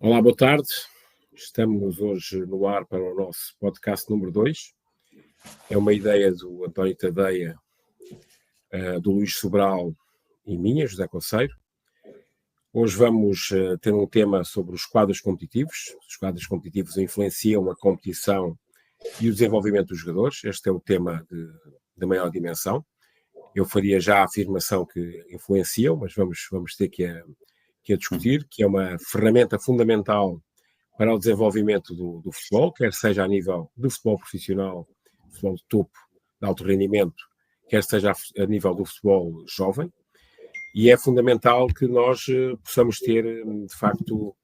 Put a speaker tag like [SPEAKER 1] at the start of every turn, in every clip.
[SPEAKER 1] Olá, boa tarde. Estamos hoje no ar para o nosso podcast número 2. É uma ideia do António Tadeia, do Luís Sobral e minha, José Conceiro. Hoje vamos ter um tema sobre os quadros competitivos. Os quadros competitivos influenciam a competição e o desenvolvimento dos jogadores. Este é o tema de maior dimensão. Eu faria já a afirmação que influenciam, mas vamos ter que a discutir, que é uma ferramenta fundamental para o desenvolvimento do futebol, quer seja a nível do futebol profissional, futebol de topo, de alto rendimento, quer seja a nível do futebol jovem, e é fundamental que nós possamos ter, de facto,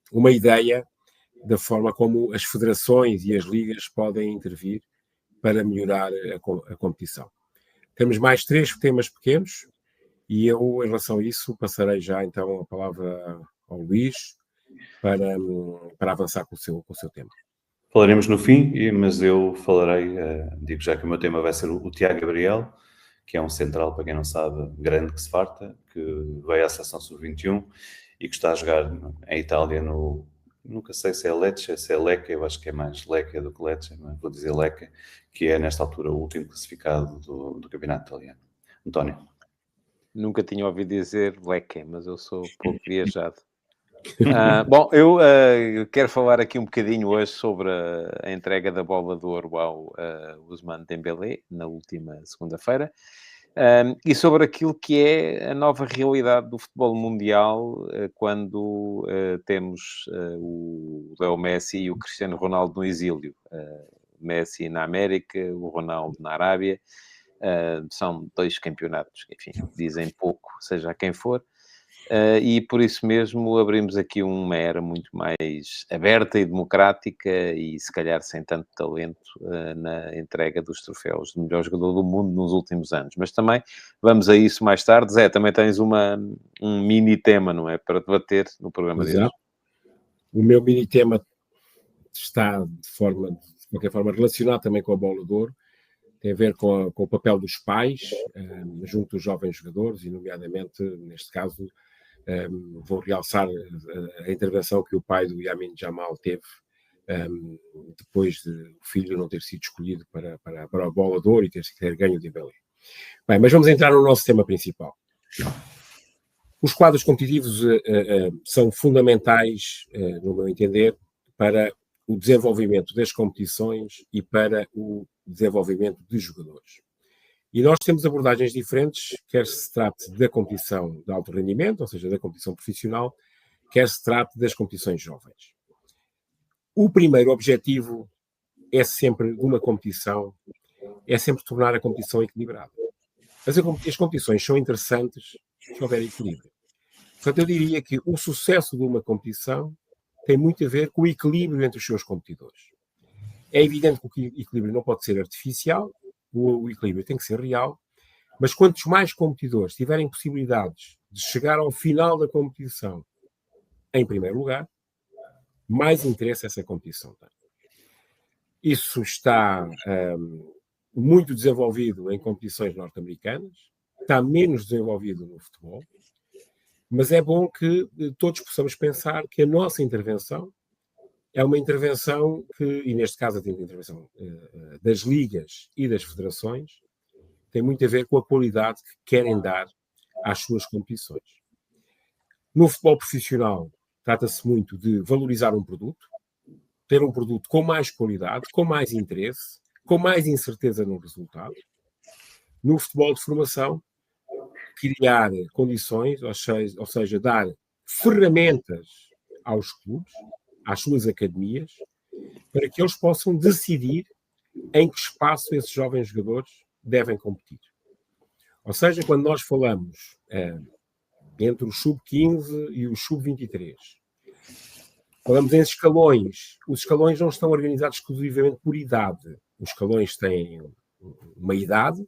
[SPEAKER 1] uma ideia da forma como as federações e as ligas podem intervir para melhorar a competição. Temos mais 3 temas pequenos e eu, em relação a isso, passarei já então a palavra ao Luís para avançar com o seu tema.
[SPEAKER 2] Falaremos no fim, mas eu falarei, digo já que o meu tema vai ser o Tiago Gabriel, que é um central, para quem não sabe, grande que se farta, que veio à seleção sub-21 e que está a jogar em Itália nunca sei se é Lecce, se é Lecce, eu acho que é mais Lecce do que Lecce, mas vou dizer Lecce, que é nesta altura o último classificado do campeonato italiano. António.
[SPEAKER 3] Nunca tinha ouvido dizer Lecce, mas eu sou pouco viajado. Bom, eu quero falar aqui um bocadinho hoje sobre a entrega da bola de ouro ao Ousmane Dembélé, na última segunda-feira, e sobre aquilo que é a nova realidade do futebol mundial, quando temos o Leo Messi e o Cristiano Ronaldo no exílio. Messi na América, o Ronaldo na Arábia. São 2 campeonatos, enfim, dizem pouco, seja a quem for. E por isso mesmo abrimos aqui uma era muito mais aberta e democrática e se calhar sem tanto talento na entrega dos troféus de melhor jogador do mundo nos últimos anos. Mas também vamos a isso mais tarde. Zé, também tens um mini tema, não é? Para debater no programa de hoje.
[SPEAKER 1] O meu mini tema está de qualquer forma relacionado também com a bola de ouro. Tem a ver com o papel dos pais junto dos jovens jogadores e, nomeadamente, neste caso, vou realçar a intervenção que o pai do Lamine Yamal teve depois de o filho não ter sido escolhido para a bola de ouro e ter ganho o Dembélé. Bem, mas vamos entrar no nosso tema principal. Os quadros competitivos são fundamentais, no meu entender, para o desenvolvimento das competições e para o desenvolvimento de jogadores. E nós temos abordagens diferentes, quer se trate da competição de alto rendimento, ou seja, da competição profissional, quer se trate das competições jovens. O primeiro objetivo é sempre, de uma competição, é sempre tornar a competição equilibrada. As competições são interessantes se houver equilíbrio. Portanto, eu diria que o sucesso de uma competição tem muito a ver com o equilíbrio entre os seus competidores. É evidente que o equilíbrio não pode ser artificial, o equilíbrio tem que ser real, mas quantos mais competidores tiverem possibilidades de chegar ao final da competição em primeiro lugar, mais interesse essa competição tem. Isso está muito desenvolvido em competições norte-americanas, está menos desenvolvido no futebol, mas é bom que todos possamos pensar que a nossa intervenção é uma intervenção que, e neste caso a intervenção das ligas e das federações, tem muito a ver com a qualidade que querem dar às suas competições. No futebol profissional, trata-se muito de valorizar um produto, ter um produto com mais qualidade, com mais interesse, com mais incerteza no resultado. No futebol de formação, criar condições, ou seja, dar ferramentas aos clubes, às suas academias, para que eles possam decidir em que espaço esses jovens jogadores devem competir. Ou seja, quando nós falamos entre o sub-15 e o sub-23, falamos em escalões. Os escalões não estão organizados exclusivamente por idade. Os escalões têm uma idade,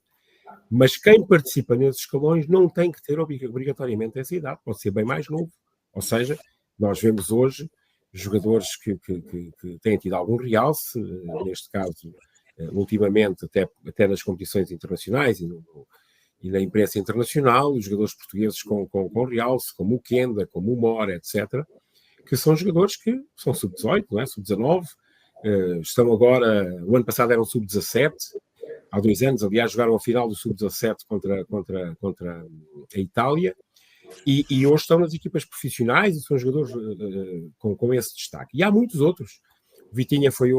[SPEAKER 1] mas quem participa nesses escalões não tem que ter obrigatoriamente essa idade. Pode ser bem mais novo. Ou seja, nós vemos hoje jogadores que têm tido algum realce, neste caso, ultimamente, até nas competições internacionais e na imprensa internacional, os jogadores portugueses com realce, como o Kenda, como o Mora, etc., que são jogadores que são sub-18, não é? Sub-19, estão agora, o ano passado eram sub-17, há 2 anos, aliás, jogaram a final do sub-17 contra a Itália, e hoje estão nas equipas profissionais e são jogadores com esse destaque. E há muitos outros. O Vitinha foi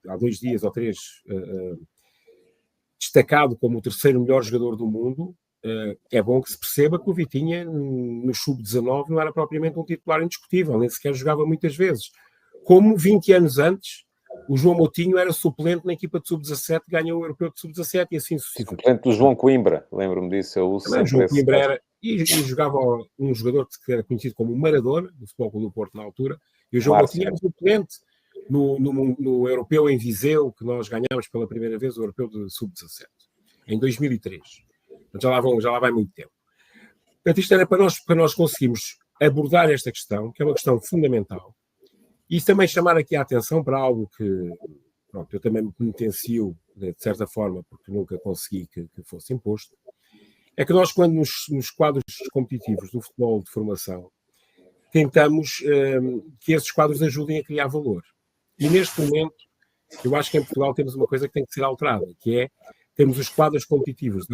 [SPEAKER 1] há 2 dias ou 3 destacado como o 3º melhor jogador do mundo. É bom que se perceba que o Vitinha no sub-19 não era propriamente um titular indiscutível, nem sequer jogava muitas vezes. Como 20 anos antes, o João Moutinho era suplente na equipa de sub-17, ganhou o europeu de sub-17 e assim sucessivamente.
[SPEAKER 3] Suplente do João Coimbra, lembro-me disso. Eu uso sempre
[SPEAKER 1] João Coimbra era, e jogava um jogador que era conhecido como Maradona, do Futebol Clube do Porto na altura, e o João Moutinho era suplente no europeu em Viseu, que nós ganhámos pela primeira vez o europeu de sub-17, em 2003. Já lá vai muito tempo. Portanto, isto era para nós conseguirmos abordar esta questão, que é uma questão fundamental, e também chamar aqui a atenção para algo que, pronto, eu também me penitencio, de certa forma, porque nunca consegui que fosse imposto, é que nós, quando nos quadros competitivos do futebol de formação, tentamos que esses quadros ajudem a criar valor. E neste momento, eu acho que em Portugal temos uma coisa que tem que ser alterada, que é, temos os quadros competitivos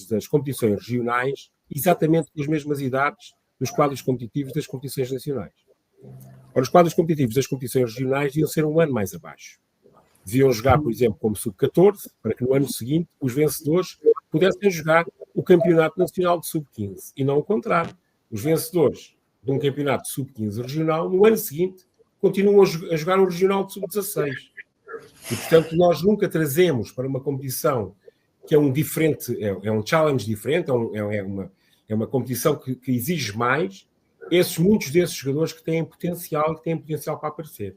[SPEAKER 1] das competições regionais exatamente com as mesmas idades dos quadros competitivos das competições nacionais. Ora, os quadros competitivos das competições regionais deviam ser um ano mais abaixo. Deviam jogar, por exemplo, como sub-14, para que no ano seguinte os vencedores pudessem jogar o campeonato nacional de sub-15. E não o contrário. Os vencedores de um campeonato de sub-15 regional, no ano seguinte, continuam a jogar o regional de sub-16. E, portanto, nós nunca trazemos para uma competição que é um challenge diferente, é uma competição que exige mais, muitos desses jogadores que têm potencial para aparecer.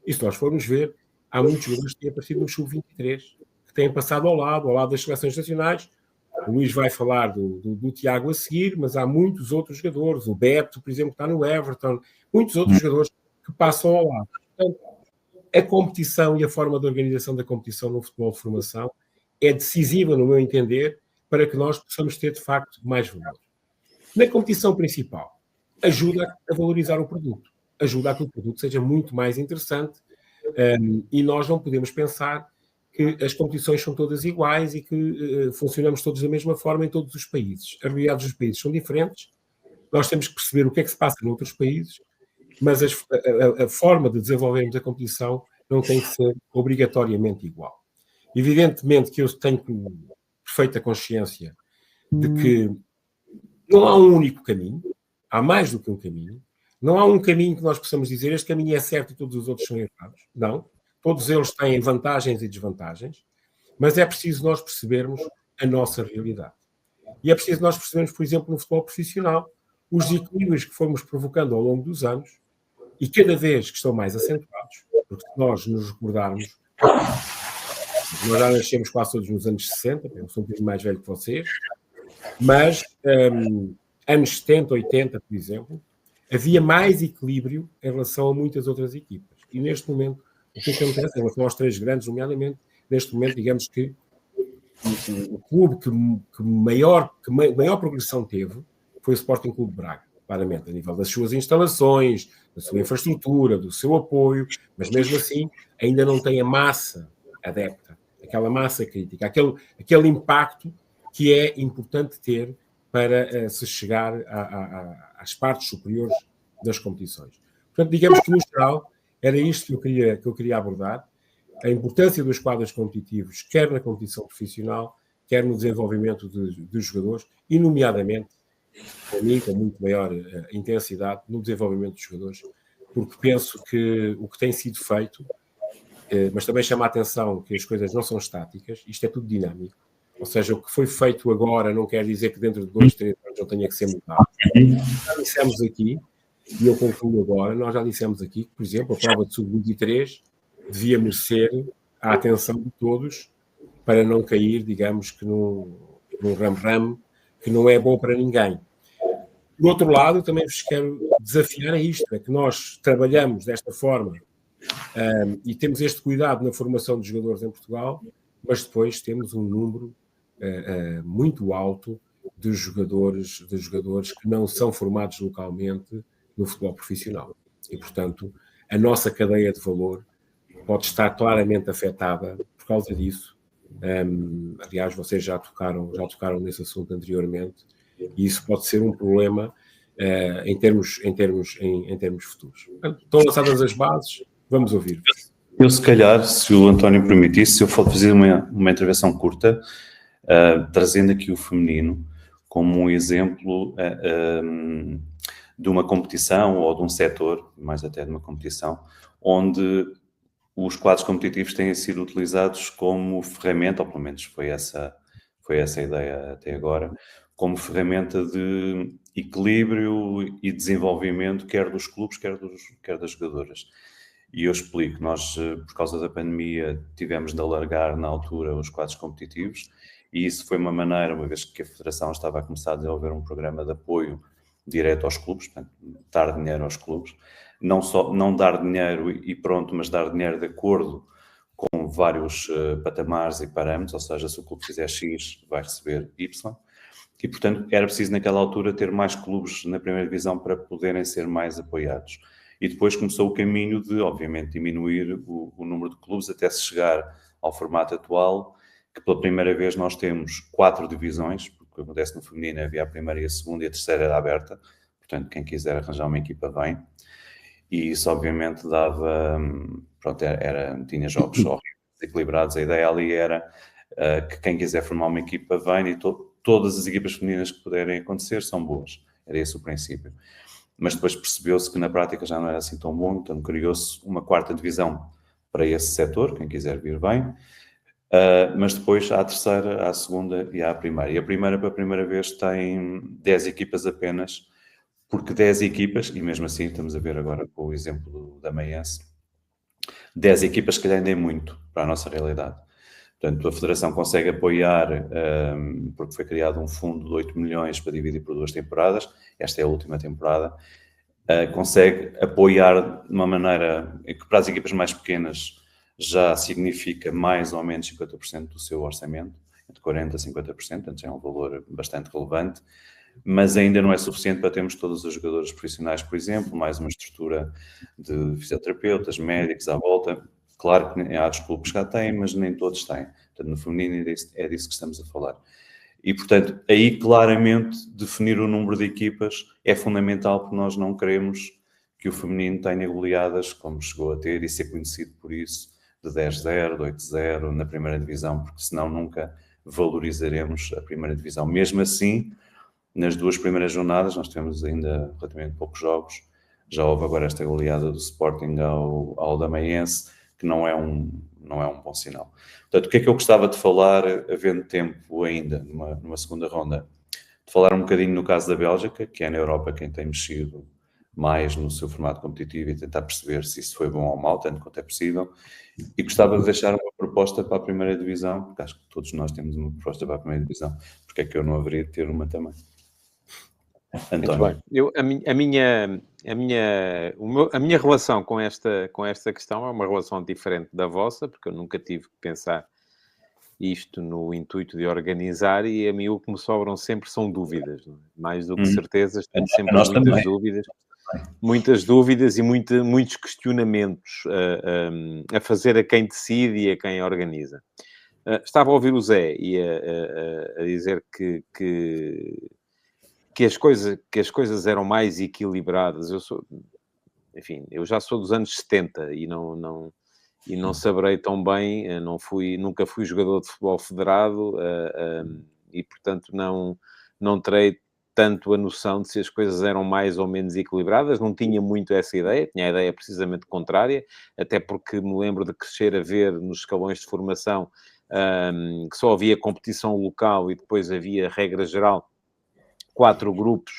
[SPEAKER 1] E se nós formos ver, há muitos jogadores que têm aparecido no sub-23, que têm passado ao lado das seleções nacionais. O Luís vai falar do Tiago a seguir, mas há muitos outros jogadores, o Beto, por exemplo, que está no Everton, muitos outros jogadores que passam ao lado. Portanto, a competição e a forma de organização da competição no futebol de formação é decisiva, no meu entender, para que nós possamos ter, de facto, mais valor. Na competição principal, ajuda a valorizar o produto, ajuda a que o produto seja muito mais interessante, e nós não podemos pensar que as competições são todas iguais e que funcionamos todos da mesma forma em todos os países. As realidades dos países são diferentes, nós temos que perceber o que é que se passa noutros países, mas a forma de desenvolvermos a competição não tem que ser obrigatoriamente igual. Evidentemente que eu tenho perfeita consciência de que não há um único caminho, há mais do que um caminho. Não há um caminho que nós possamos dizer este caminho é certo e todos os outros são errados. Não. Todos eles têm vantagens e desvantagens, mas é preciso nós percebermos a nossa realidade. E é preciso nós percebermos, por exemplo, no futebol profissional, os desequilíbrios que fomos provocando ao longo dos anos e cada vez que estão mais acentuados, porque se nós nos recordarmos, nós já nascemos quase todos nos anos 60, eu sou um pouco mais velho que vocês, mas anos 70, 80, por exemplo, havia mais equilíbrio em relação a muitas outras equipas. E neste momento, o que acontece em relação aos 3 grandes, nomeadamente, neste momento, digamos que o clube que maior progressão teve foi o Sporting Clube de Braga, claramente, a nível das suas instalações, da sua infraestrutura, do seu apoio, mas mesmo assim ainda não tem a massa adepta, aquela massa crítica, aquele impacto que é importante ter para se chegar às partes superiores das competições. Portanto, digamos que no geral era isto que eu queria abordar, a importância dos quadros competitivos, quer na competição profissional, quer no desenvolvimento dos jogadores, e nomeadamente, para mim, com muito maior intensidade, no desenvolvimento dos jogadores, porque penso que o que tem sido feito, mas também chama a atenção que as coisas não são estáticas, isto é tudo dinâmico, ou seja, o que foi feito agora não quer dizer que dentro de 2, 3 anos não tenha que ser mudado. Já dissemos aqui, e eu concluo agora, nós já dissemos aqui que, por exemplo, a prova de sub-23 devia merecer a atenção de todos para não cair, digamos, que num ram-ram que não é bom para ninguém. Do outro lado, também vos quero desafiar a isto, é que nós trabalhamos desta forma e temos este cuidado na formação de jogadores em Portugal, mas depois temos um número muito alto de jogadores que não são formados localmente no futebol profissional. E, portanto, a nossa cadeia de valor pode estar claramente afetada por causa disso. Aliás, vocês já tocaram nesse assunto anteriormente, e isso pode ser um problema em termos futuros. Portanto, estão lançadas as bases, vamos ouvir.
[SPEAKER 2] Eu, se calhar, se o António permitisse, se eu for fazer uma intervenção curta, trazendo aqui o feminino como um exemplo de uma competição ou de um setor, mais até de uma competição, onde os quadros competitivos têm sido utilizados como ferramenta, ou pelo menos foi essa a ideia até agora, como ferramenta de equilíbrio e desenvolvimento, quer dos clubes, quer das jogadoras. E eu explico, nós, por causa da pandemia, tivemos de alargar na altura os quadros competitivos, e isso foi uma maneira, uma vez que a Federação estava a começar a desenvolver um programa de apoio direto aos clubes, portanto, dar dinheiro aos clubes, não dar dinheiro e pronto, mas dar dinheiro de acordo com vários patamares e parâmetros, ou seja, se o clube fizer X, vai receber Y, e portanto era preciso naquela altura ter mais clubes na primeira divisão para poderem ser mais apoiados. E depois começou o caminho de, obviamente, diminuir o número de clubes até se chegar ao formato atual, que pela primeira vez nós temos 4 divisões, porque o que acontece no feminino havia a primeira e a segunda e a terceira era aberta, portanto quem quiser arranjar uma equipa vem, e isso obviamente dava, pronto, tinha jogos horríveis, equilibrados. A ideia ali era que quem quiser formar uma equipa vem, e todas as equipas femininas que puderem acontecer são boas, era esse o princípio. Mas depois percebeu-se que na prática já não era assim tão bom, então criou-se uma 4ª divisão para esse setor, quem quiser vir bem, mas depois há a terceira, há a segunda e há a primeira. E a primeira, pela primeira vez, tem 10 equipas apenas, porque 10 equipas, e mesmo assim estamos a ver agora com o exemplo da Maiense, 10 equipas que calhar ainda é muito para a nossa realidade. Portanto, a Federação consegue apoiar, porque foi criado um fundo de 8 milhões para dividir por 2 temporadas, esta é a última temporada, consegue apoiar de uma maneira que para as equipas mais pequenas já significa mais ou menos 50% do seu orçamento, entre 40% a 50%, portanto é um valor bastante relevante, mas ainda não é suficiente para termos todos os jogadores profissionais, por exemplo, mais uma estrutura de fisioterapeutas, médicos à volta. Claro que há dos clubes que já têm, mas nem todos têm. Portanto, no feminino é disso que estamos a falar. E, portanto, aí claramente definir o número de equipas é fundamental, porque nós não queremos que o feminino tenha goleadas, como chegou a ter, e ser conhecido por isso, de 10-0, de 8-0 na primeira divisão, porque senão nunca valorizaremos a primeira divisão. Mesmo assim, nas 2 primeiras jornadas, nós temos ainda relativamente poucos jogos, já houve agora esta goleada do Sporting ao Damaiense, que não é um bom sinal. Portanto, o que é que eu gostava de falar, havendo tempo ainda, numa segunda ronda, de falar um bocadinho no caso da Bélgica, que é na Europa quem tem mexido mais no seu formato competitivo e tentar perceber se isso foi bom ou mau, tanto quanto é possível, e gostava de deixar uma proposta para a primeira divisão, porque acho que todos nós temos uma proposta para a primeira divisão, porque é que eu não haveria de ter uma também? António.
[SPEAKER 3] A minha relação com esta questão é uma relação diferente da vossa, porque eu nunca tive que pensar isto no intuito de organizar, e a mim o que me sobram sempre são dúvidas, não é? Mais do que certezas, tenho sempre muitas dúvidas e muitos questionamentos a fazer a quem decide e a quem organiza. Estava a ouvir o Zé e a dizer que as coisas eram mais equilibradas. Eu já sou dos anos 70 e não saberei tão bem, nunca fui jogador de futebol federado, e portanto não terei tanto a noção de se as coisas eram mais ou menos equilibradas. Não tinha muito essa ideia, tinha a ideia precisamente contrária, até porque me lembro de crescer a ver nos escalões de formação que só havia competição local e depois havia, regra geral, 4 grupos,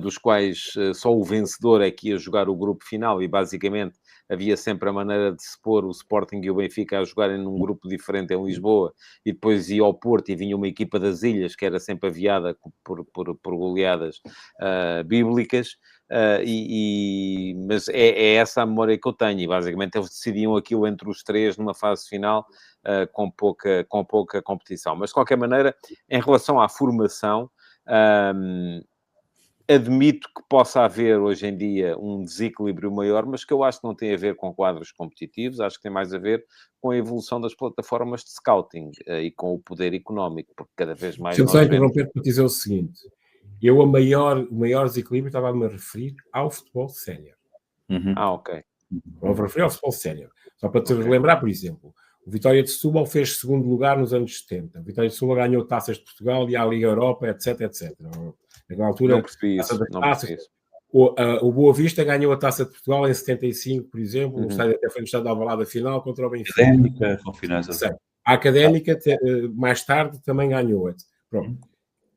[SPEAKER 3] dos quais só o vencedor é que ia jogar o grupo final, e basicamente havia sempre a maneira de se pôr o Sporting e o Benfica a jogarem num grupo diferente em Lisboa, e depois ia ao Porto e vinha uma equipa das Ilhas, que era sempre aviada por goleadas bíblicas, mas é essa a memória que eu tenho, e basicamente eles decidiam aquilo entre os 3 numa fase final, com pouca competição. Mas, de qualquer maneira, em relação à formação, admito que possa haver hoje em dia um desequilíbrio maior, mas que eu acho que não tem a ver com quadros competitivos, acho que tem mais a ver com a evolução das plataformas de scouting e com o poder económico, porque cada vez mais
[SPEAKER 1] Deixa-me só
[SPEAKER 3] nós vemos...
[SPEAKER 1] interromper para dizer o seguinte. O maior desequilíbrio estava-me a referir ao futebol sénior.
[SPEAKER 3] Ok.
[SPEAKER 1] Vou referir ao futebol sénior. Só para te relembrar, por exemplo, o Vitória de Setúbal fez segundo lugar nos anos 70. O Vitória de Setúbal ganhou taças de Portugal e a Liga Europa, etc, etc. Naquela altura,
[SPEAKER 3] Não percebi isso.
[SPEAKER 1] O Boa Vista ganhou a Taça de Portugal em 75, por exemplo. O estádio até foi no estádio de Alvalade final contra o Benfica.
[SPEAKER 2] Académica, com finais
[SPEAKER 1] a Académica, mais tarde, também ganhou. Pronto.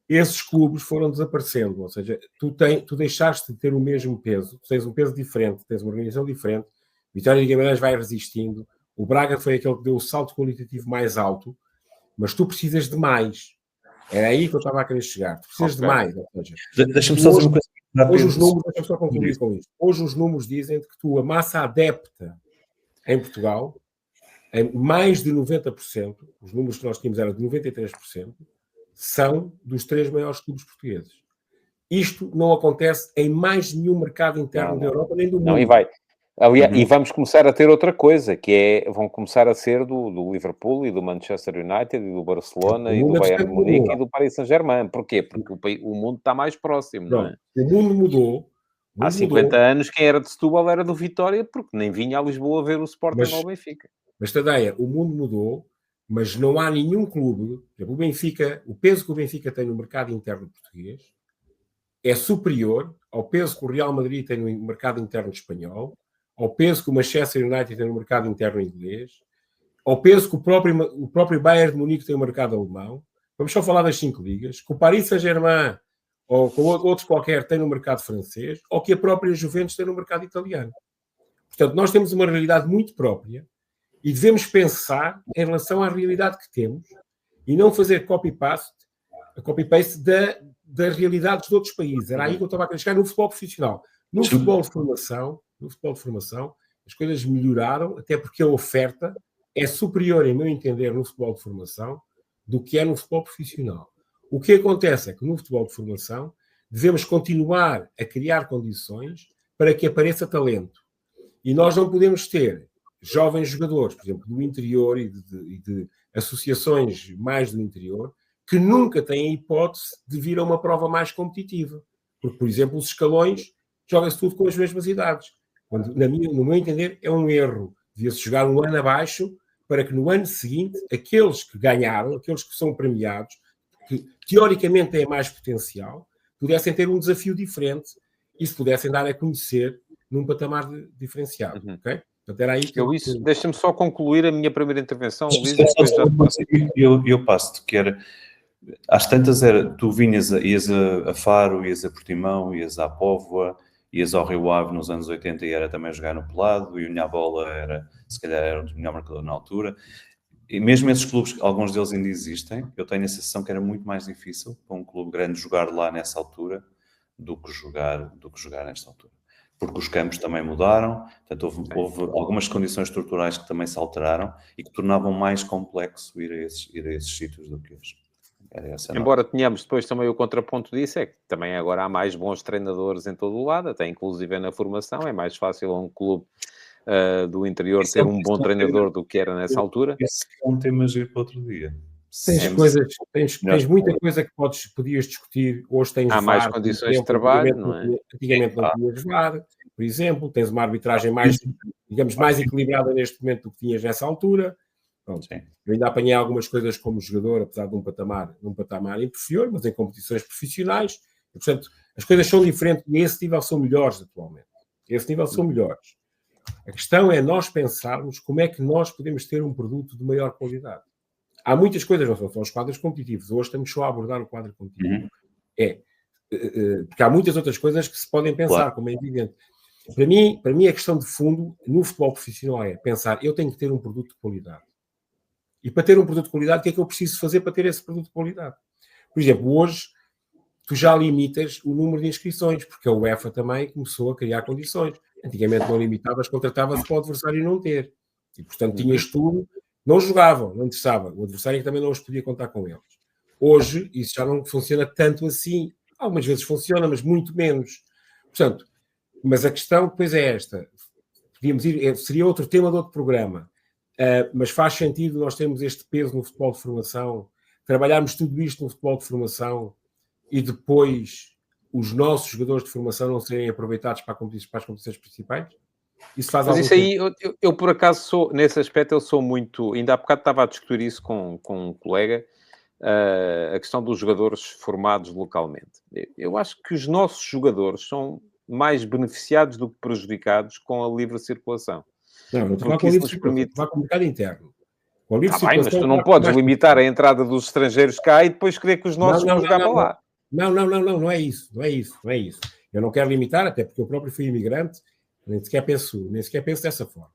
[SPEAKER 1] Esses clubes foram desaparecendo, ou seja, tu deixaste de ter o mesmo peso, tu tens um peso diferente, tens uma organização diferente. Vitória de Guimarães vai resistindo. O Braga foi aquele que deu o salto qualitativo mais alto, mas tu precisas de mais. Era aí que eu estava a querer chegar. Tu precisas de mais. Ou seja,
[SPEAKER 2] deixa-me só dizer uma coisa.
[SPEAKER 1] Hoje os números, deixa-me só concluir com isto. Hoje os números dizem que a massa adepta em Portugal, em mais de 90%, os números que nós tínhamos eram de 93%, são dos 3 maiores clubes portugueses. Isto não acontece em mais nenhum mercado interno da Europa, nem do mundo.
[SPEAKER 3] Não, e vamos começar a ter outra coisa, que vão começar a ser do Liverpool e do Manchester United e do Barcelona e do Bayern Munique e do Paris Saint-Germain. Porquê? Porque o mundo está mais próximo, não é?
[SPEAKER 1] O mundo mudou.
[SPEAKER 3] Há 50 anos, quem era de Setúbal era do Vitória, porque nem vinha a Lisboa ver o Sporting ou o Benfica.
[SPEAKER 1] Mas, Tadeia, o mundo mudou, mas não há nenhum clube... O Benfica, o peso que o Benfica tem no mercado interno português é superior ao peso que o Real Madrid tem no mercado interno espanhol, ao peso que o Manchester United tem no mercado interno inglês, ao peso que o próprio Bayern de Munique tem no mercado alemão. Vamos só falar das 5 ligas. Que o Paris Saint-Germain ou com outros qualquer tem no mercado francês, ou que a própria Juventus tem no mercado italiano. Portanto, nós temos uma realidade muito própria e devemos pensar em relação à realidade que temos e não fazer copy-paste das realidades de outros países. Era aí que eu estava a querer chegar no futebol profissional. No futebol de formação, as coisas melhoraram, até porque a oferta é superior, em meu entender, no futebol de formação do que é no futebol profissional. O que acontece é que no futebol de formação devemos continuar a criar condições para que apareça talento. E nós não podemos ter jovens jogadores, por exemplo, do interior e de associações mais do interior, que nunca têm a hipótese de vir a uma prova mais competitiva. Porque, por exemplo, os escalões joga-se tudo com as mesmas idades. Quando, no meu entender, é um erro. Devia-se jogar um ano abaixo para que no ano seguinte, aqueles que ganharam, aqueles que são premiados, que teoricamente têm mais potencial, pudessem ter um desafio diferente e se pudessem dar a conhecer num patamar diferenciado. Ok? Portanto, era aí que
[SPEAKER 3] Deixa-me só concluir a minha primeira intervenção, Luís.
[SPEAKER 2] Eu passo-te, que era... Às tantas tu ias a Faro, ias a Portimão, ias à Póvoa, ias ao Rio Ave nos anos 80 e era também jogar no pelado, e o Nhabola se calhar era o melhor marcador na altura. E mesmo esses clubes, alguns deles ainda existem, eu tenho a sensação que era muito mais difícil para um clube grande jogar lá nessa altura do que jogar nesta altura. Porque os campos também mudaram, portanto houve algumas condições estruturais que também se alteraram e que tornavam mais complexo ir a esses sítios do que hoje.
[SPEAKER 3] Embora tenhamos depois também o contraponto disso, é que também agora há mais bons treinadores em todo o lado, até inclusive na formação, é mais fácil a um clube do interior ter um bom treinador do que era nessa altura.
[SPEAKER 2] Esse é um tema giro para outro dia.
[SPEAKER 1] Tens muita coisa que podias discutir. Hoje tens
[SPEAKER 3] há mais condições de trabalho, não é?
[SPEAKER 1] Antigamente não tinhas VAR, por exemplo. Tens uma arbitragem mais equilibrada neste momento do que tinhas nessa altura. Pronto. Eu ainda apanhei algumas coisas como jogador, apesar de um patamar inferior, mas em competições profissionais. E, portanto, as coisas são diferentes e a esse nível são melhores atualmente. A questão é nós pensarmos como é que nós podemos ter um produto de maior qualidade. Há muitas coisas, não são os quadros competitivos. Hoje estamos só a abordar o quadro competitivo. Porque há muitas outras coisas que se podem pensar, como é evidente. Para mim, a questão de fundo no futebol profissional é pensar, eu tenho que ter um produto de qualidade. E para ter um produto de qualidade, o que é que eu preciso fazer para ter esse produto de qualidade? Por exemplo, hoje, tu já limitas o número de inscrições, porque a UEFA também começou a criar condições. Antigamente não limitavas, contratava-se para o adversário não ter. E, portanto, tinhas tudo, não jogavam, não interessava. O adversário também não os podia contar com eles. Hoje, isso já não funciona tanto assim. Algumas vezes funciona, mas muito menos. Portanto, mas a questão depois é esta. Podíamos ir, seria outro tema de outro programa, mas faz sentido nós termos este peso no futebol de formação, trabalharmos tudo isto no futebol de formação e depois os nossos jogadores de formação não serem aproveitados para as competições principais? Isso faz
[SPEAKER 3] Mas
[SPEAKER 1] algum
[SPEAKER 3] isso aí,
[SPEAKER 1] tempo.
[SPEAKER 3] eu por acaso sou, nesse aspecto, eu sou muito. Ainda há bocado estava a discutir isso com um colega, a questão dos jogadores formados localmente. Eu acho que os nossos jogadores são mais beneficiados do que prejudicados com a livre circulação.
[SPEAKER 1] Não estou a falar com o livre circulação, estou a falar com o mercado interno. Com o livre
[SPEAKER 3] Está bem, mas
[SPEAKER 1] circulação,
[SPEAKER 3] tu não podes limitar a entrada dos estrangeiros cá e depois querer que os nossos vão jogar para lá.
[SPEAKER 1] Não é isso. Eu não quero limitar, até porque eu próprio fui imigrante, nem sequer penso dessa forma.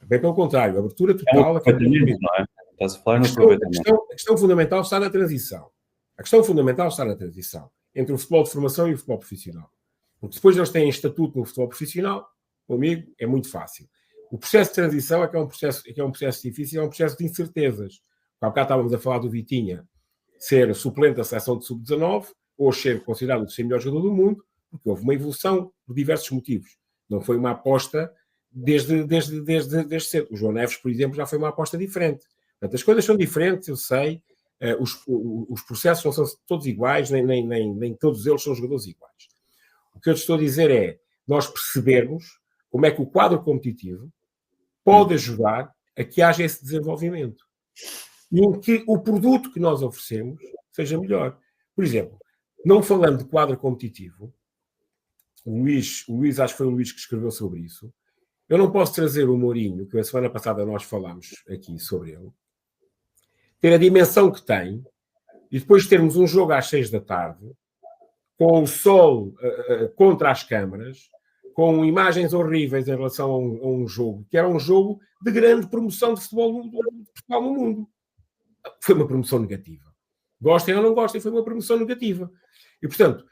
[SPEAKER 1] Bem pelo contrário, a abertura total...
[SPEAKER 2] Não é? Estás a falar no aproveitamento.
[SPEAKER 1] A questão fundamental está na transição. A questão fundamental está na transição entre o futebol de formação e o futebol profissional. Porque depois eles têm estatuto no futebol profissional, comigo é muito fácil. O processo de transição é que é um processo difícil, é um processo de incertezas. Há bocado estávamos a falar do Vitinha ser suplente da seleção de sub-19 ou ser considerado o terceiro melhor jogador do mundo, porque houve uma evolução por diversos motivos. Não foi uma aposta desde cedo. O João Neves, por exemplo, já foi uma aposta diferente. Portanto, as coisas são diferentes, eu sei. Os processos não são todos iguais, nem todos eles são jogadores iguais. O que eu te estou a dizer é nós percebermos como é que o quadro competitivo pode ajudar a que haja esse desenvolvimento e em que o produto que nós oferecemos seja melhor. Por exemplo, não falando de quadro competitivo, o Luís, acho que foi o Luís que escreveu sobre isso, eu não posso trazer o Mourinho, que a semana passada nós falámos aqui sobre ele, ter a dimensão que tem e depois termos um jogo às 6 da tarde com o sol contra as câmaras, com imagens horríveis em relação a um jogo, que era um jogo de grande promoção de futebol no mundo. Foi uma promoção negativa. Gostem ou não gostem, foi uma promoção negativa. E, portanto,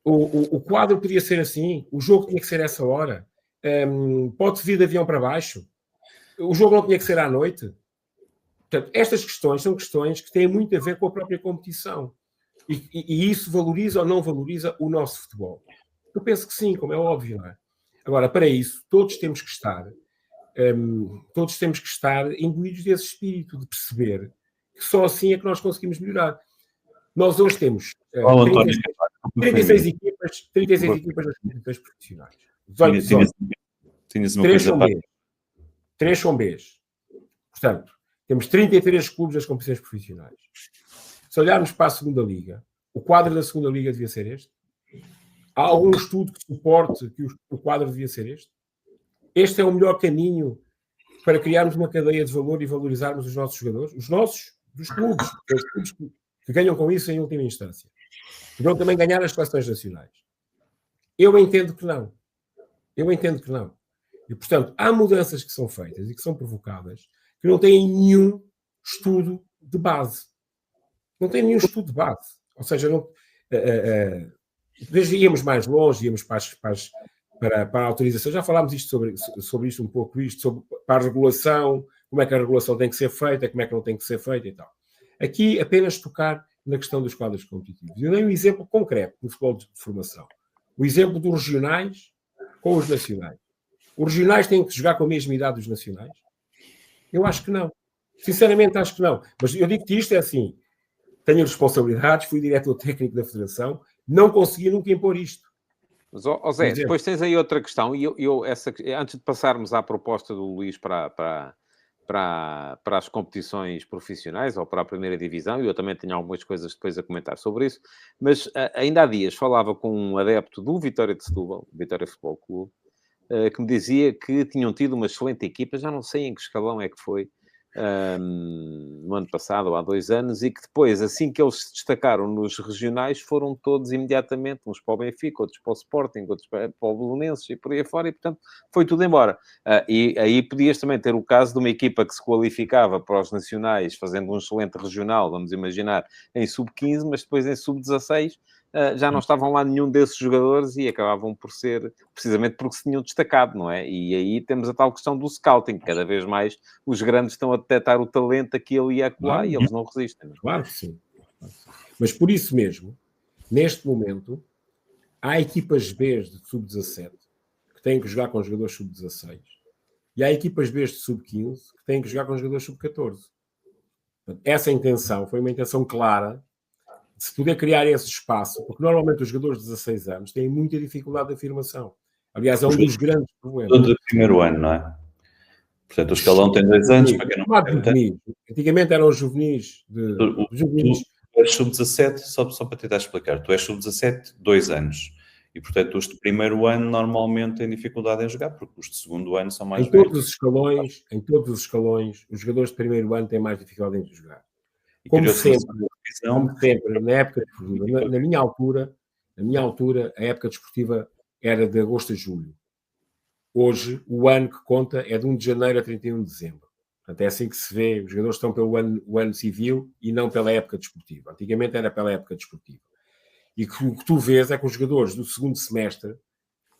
[SPEAKER 1] o quadro podia ser assim, o jogo tinha que ser essa hora, pode-se vir de avião para baixo, o jogo não tinha que ser à noite. Portanto, estas questões são questões que têm muito a ver com a própria competição. E isso valoriza ou não valoriza o nosso futebol? Eu penso que sim, como é óbvio, não é? Agora, para isso, todos temos que estar imbuídos desse espírito de perceber que só assim é que nós conseguimos melhorar. Nós hoje temos 36 equipas das competições profissionais. 3 são Bs. Portanto, temos 33 clubes das competições profissionais. Se olharmos para a segunda liga, o quadro da segunda liga devia ser este? Há algum estudo que suporte que o quadro devia ser este? Este é o melhor caminho para criarmos uma cadeia de valor e valorizarmos os nossos jogadores? Os nossos, dos clubes, os clubes que ganham com isso em última instância. Que vão também ganhar as seleções nacionais. Eu entendo que não. E, portanto, há mudanças que são feitas e que são provocadas que não têm nenhum estudo de base. Não tem nenhum estudo de base. Ou seja, íamos mais longe, íamos para a autorização. Já falámos sobre isto um pouco, para a regulação, como é que a regulação tem que ser feita, como é que não tem que ser feita e tal. Aqui, apenas tocar na questão dos quadros competitivos. Eu dei um exemplo concreto no futebol de formação. O exemplo dos regionais com os nacionais. Os regionais têm que jogar com a mesma idade dos nacionais? Eu acho que não. Sinceramente, acho que não. Mas eu digo que isto é assim. Tenho responsabilidades, fui diretor técnico da Federação, não consegui nunca impor isto.
[SPEAKER 3] Mas, Zé, depois tens aí outra questão, e antes de passarmos à proposta do Luís para as competições profissionais, ou para a primeira divisão, e eu também tenho algumas coisas depois a comentar sobre isso, mas ainda há dias falava com um adepto do Vitória de Setúbal, Vitória Futebol Clube, que me dizia que tinham tido uma excelente equipa, já não sei em que escalão é que foi, no ano passado ou há 2 anos, e que depois, assim que eles se destacaram nos regionais, foram todos imediatamente, uns para o Benfica, outros para o Sporting, outros para o Belenenses e por aí fora, e portanto foi tudo embora. E aí podias também ter o caso de uma equipa que se qualificava para os nacionais fazendo um excelente regional, vamos imaginar, em sub-15, mas depois em sub-16 já não estavam lá nenhum desses jogadores e acabavam por ser, precisamente porque se tinham destacado, não é? E aí temos a tal questão do scouting. Cada vez mais os grandes estão a detectar o talento aqui, ali e acolá, e eles não resistem. Não é?
[SPEAKER 1] Claro que sim. Mas por isso mesmo, Neste momento, há equipas B de sub-17 que têm que jogar com jogadores sub-16 e há equipas B de sub-15 que têm que jogar com jogadores sub-14. Essa intenção foi uma intenção clara de se poder criar esse espaço, porque normalmente os jogadores de 16 anos têm muita dificuldade de afirmação. Aliás, é um dos grandes problemas.
[SPEAKER 2] Do primeiro ano, não é? Portanto, o escalão tem 2 anos, para quem não
[SPEAKER 1] sabe. Antigamente eram os juvenis.
[SPEAKER 2] Tu és sub-17, só para tentar explicar, tu és sub-17, 2 anos. E, portanto, os de primeiro ano normalmente têm dificuldade em jogar, porque os de segundo ano são mais velhos.
[SPEAKER 1] Em todos os escalões, os jogadores de primeiro ano têm mais dificuldade em jogar.
[SPEAKER 2] E
[SPEAKER 1] Como sempre, na época desportiva, na minha altura, a época desportiva era de agosto a julho. Hoje, o ano que conta é de 1 de janeiro a 31 de dezembro. Portanto, é assim que se vê. Os jogadores estão pelo ano civil e não pela época desportiva. Antigamente era pela época desportiva. E o que tu vês é que os jogadores do segundo semestre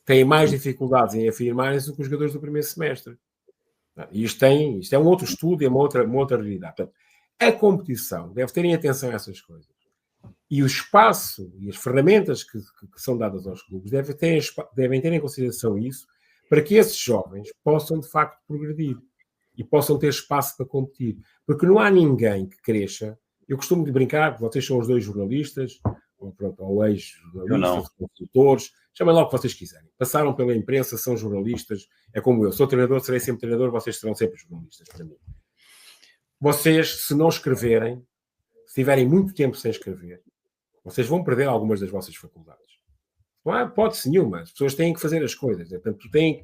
[SPEAKER 1] têm mais dificuldades em afirmarem-se do que os jogadores do primeiro semestre. E isto é um outro estudo, é uma outra realidade. Portanto, a competição deve terem atenção a essas coisas. E o espaço e as ferramentas que são dadas aos clubes devem ter em consideração isso, para que esses jovens possam, de facto, progredir e possam ter espaço para competir. Porque não há ninguém que cresça. Eu costumo de brincar, vocês são os dois jornalistas, ou ex-jornalistas, consultores, chamem lá o que vocês quiserem. Passaram pela imprensa, são jornalistas, é como eu. Sou treinador, serei sempre treinador, vocês serão sempre jornalistas para mim. Vocês, se não escreverem, se tiverem muito tempo sem escrever, vocês vão perder algumas das vossas faculdades. Não há hipótese nenhuma. As pessoas têm que fazer as coisas. Portanto, têm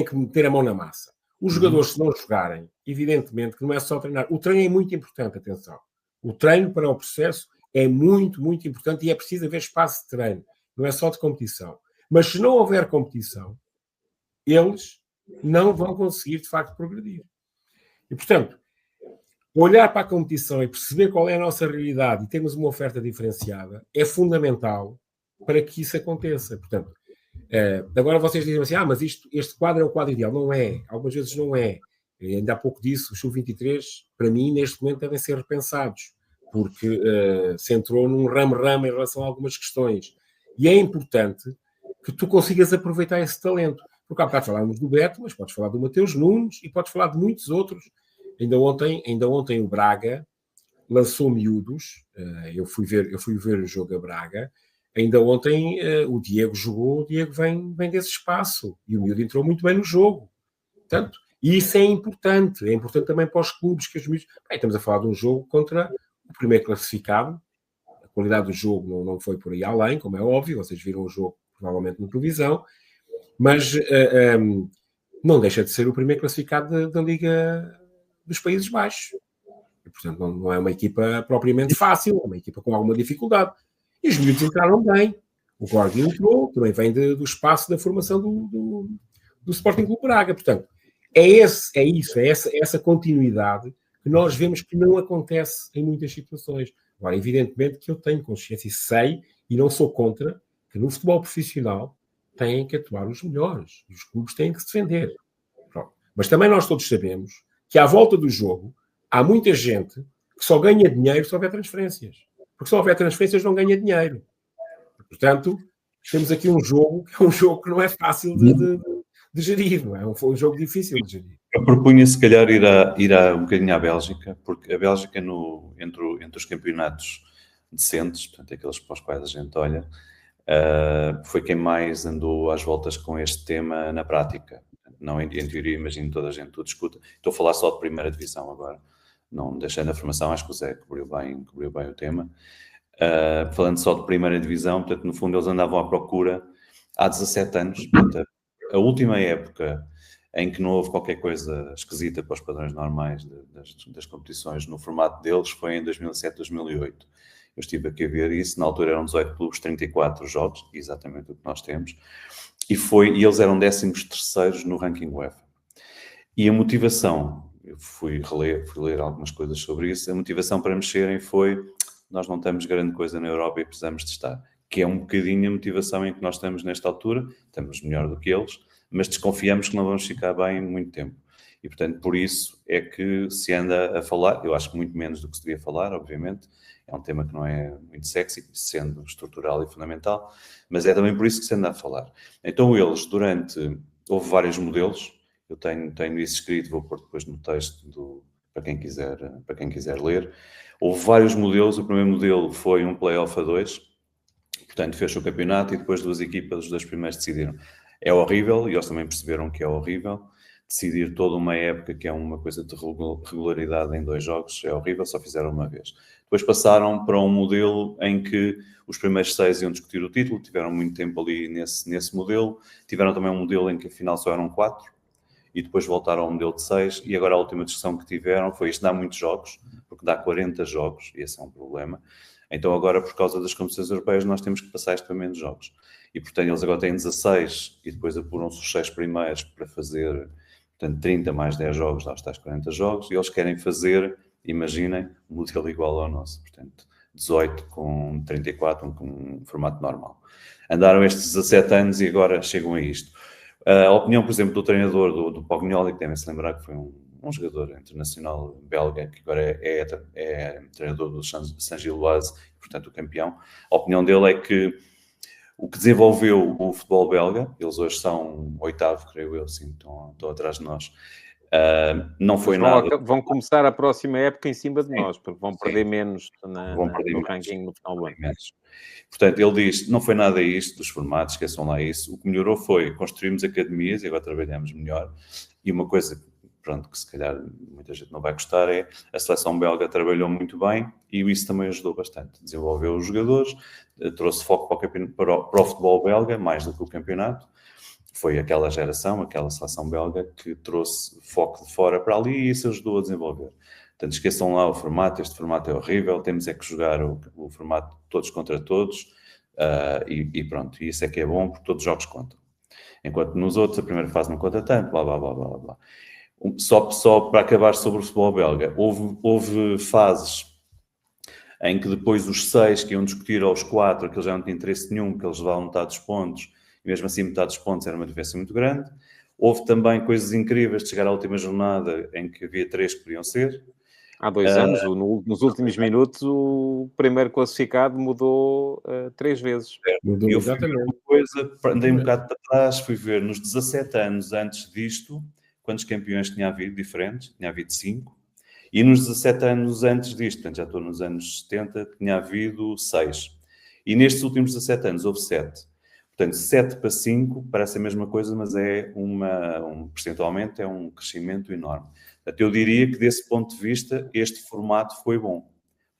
[SPEAKER 1] que meter a mão na massa. Os jogadores, se não jogarem, evidentemente que não é só treinar. O treino é muito importante, atenção. O treino para o processo é muito, muito importante e é preciso haver espaço de treino. Não é só de competição. Mas se não houver competição, eles não vão conseguir, de facto, progredir. E, portanto, olhar para a competição e perceber qual é a nossa realidade e termos uma oferta diferenciada é fundamental para que isso aconteça. Portanto, agora vocês dizem assim, mas este quadro é o quadro ideal. Não é. Algumas vezes não é. Ainda há pouco disso, os sub-23, para mim, neste momento, devem ser repensados, porque se entrou num ramo-ramo em relação a algumas questões. E é importante que tu consigas aproveitar esse talento. Porque há bocado falámos do Beto, mas podes falar do Mateus Nunes e podes falar de muitos outros. Ainda ontem o Braga lançou miúdos. Eu fui ver o jogo a Braga. Ainda ontem o Diego jogou, o Diego vem desse espaço. E o miúdo entrou muito bem no jogo. Portanto, e isso é importante também para os clubes, que os miúdos... estamos a falar de um jogo contra o primeiro classificado. A qualidade do jogo não foi por aí além, como é óbvio, vocês viram o jogo provavelmente na televisão, mas não deixa de ser o primeiro classificado da Liga dos Países Baixos. E, portanto, não é uma equipa propriamente fácil, é uma equipa com alguma dificuldade. E os miúdos entraram bem. O Gordi entrou, também vem do espaço da formação do Sporting Clube Braga. Portanto, é essa continuidade que nós vemos que não acontece em muitas situações. Agora, evidentemente que eu tenho consciência e sei, e não sou contra, que no futebol profissional têm que atuar os melhores. E os clubes têm que se defender. Pronto. Mas também nós todos sabemos que à volta do jogo há muita gente que só ganha dinheiro se houver transferências. Porque se houver transferências não ganha dinheiro. Portanto, temos aqui um jogo que é um jogo que não é fácil de gerir, não é? Um jogo difícil de gerir.
[SPEAKER 2] Eu propunha, se calhar, ir um bocadinho à Bélgica, porque a Bélgica, entre os campeonatos decentes, portanto, aqueles para os quais a gente olha, foi quem mais andou às voltas com este tema na prática. Não em teoria, imagino toda a gente o discuta. Estou a falar só de primeira divisão agora, não deixando a formação, acho que o Zé cobriu bem o tema. Falando só de primeira divisão, portanto, no fundo eles andavam à procura há 17 anos, portanto, a última época em que não houve qualquer coisa esquisita para os padrões normais das competições no formato deles foi em 2007, 2008. Eu estive aqui a ver isso, na altura eram 18 clubes, 34 jogos, exatamente o que nós temos, e eles eram 13º no ranking UEFA. E a motivação, eu fui ler algumas coisas sobre isso, a motivação para mexerem foi: nós não temos grande coisa na Europa e precisamos de estar. Que é um bocadinho a motivação em que nós estamos nesta altura, estamos melhor do que eles, mas desconfiamos que não vamos ficar bem muito tempo. E, portanto, por isso é que se anda a falar, eu acho que muito menos do que se devia falar, obviamente, é um tema que não é muito sexy, sendo estrutural e fundamental, mas é também por isso que se anda a falar. Então eles, houve vários modelos, eu tenho isso escrito, vou pôr depois no texto para quem quiser ler. Houve vários modelos, o primeiro modelo foi um play-off a 2, portanto fez o campeonato e depois duas equipas, os dois primeiros decidiram. É horrível, e eles também perceberam que é horrível, decidir toda uma época, que é uma coisa de regularidade em 2 jogos, é horrível, só fizeram uma vez. Depois passaram para um modelo em que os primeiros 6 iam discutir o título, tiveram muito tempo ali nesse modelo, tiveram também um modelo em que afinal só eram 4, e depois voltaram ao modelo de 6, e agora a última discussão que tiveram foi isto dá muitos jogos, porque dá 40 jogos, e esse é um problema. Então agora, por causa das competições europeias, nós temos que passar isto para menos jogos. E, portanto, eles agora têm 16 e depois apuram-se os 6 primeiros para fazer, portanto, 30 mais 10 jogos, dá os tais 40 jogos, e eles querem fazer, imaginem, um modelo igual ao nosso. Portanto, 18 com 34, com um formato normal. Andaram estes 17 anos e agora chegam a isto. A opinião, por exemplo, do treinador do Pognoli, que devem-se lembrar que foi um jogador internacional belga, que agora é treinador do Saint-Gilloise, portanto o campeão. A opinião dele é que o que desenvolveu o futebol belga, eles hoje são 8º, creio eu, assim, estão atrás de nós, não foi nada...
[SPEAKER 3] Vão começar a próxima época em cima de nós, porque vão perder menos no ranking no final do ano.
[SPEAKER 2] Portanto, ele diz, não foi nada isto dos formatos, esqueçam lá isso. O que melhorou foi construirmos academias e agora trabalhamos melhor. E uma coisa, pronto, que se calhar muita gente não vai gostar é a seleção belga trabalhou muito bem e isso também ajudou bastante. Desenvolveu os jogadores, trouxe foco para o futebol belga, mais do que o campeonato. Foi aquela geração, aquela seleção belga que trouxe foco de fora para ali e isso ajudou a desenvolver. Portanto, esqueçam lá o formato, este formato é horrível, temos é que jogar o formato todos contra todos e pronto, e isso é que é bom porque todos os jogos contam. Enquanto nos outros a primeira fase não conta tanto, blá blá blá blá blá. Só para acabar sobre o futebol belga, houve fases em que depois os 6 que iam discutir aos 4, que eles já não tinham interesse nenhum, que eles levavam metade dos pontos, e mesmo assim metade dos pontos era uma diferença muito grande. Houve também coisas incríveis de chegar à última jornada em que havia 3 que podiam ser.
[SPEAKER 3] Há 2 anos, nos últimos minutos, o primeiro classificado mudou 3 vezes.
[SPEAKER 1] Mudou,
[SPEAKER 2] eu fui ver uma coisa, andei um bocado para trás, fui ver nos 17 anos antes disto, quantos campeões tinha havido diferentes, tinha havido 5, e nos 17 anos antes disto, portanto já estou nos anos 70, tinha havido 6. E nestes últimos 17 anos houve 7. Portanto, 7 para 5 parece a mesma coisa, mas é percentualmente é um crescimento enorme. Portanto, eu diria que, desse ponto de vista, este formato foi bom.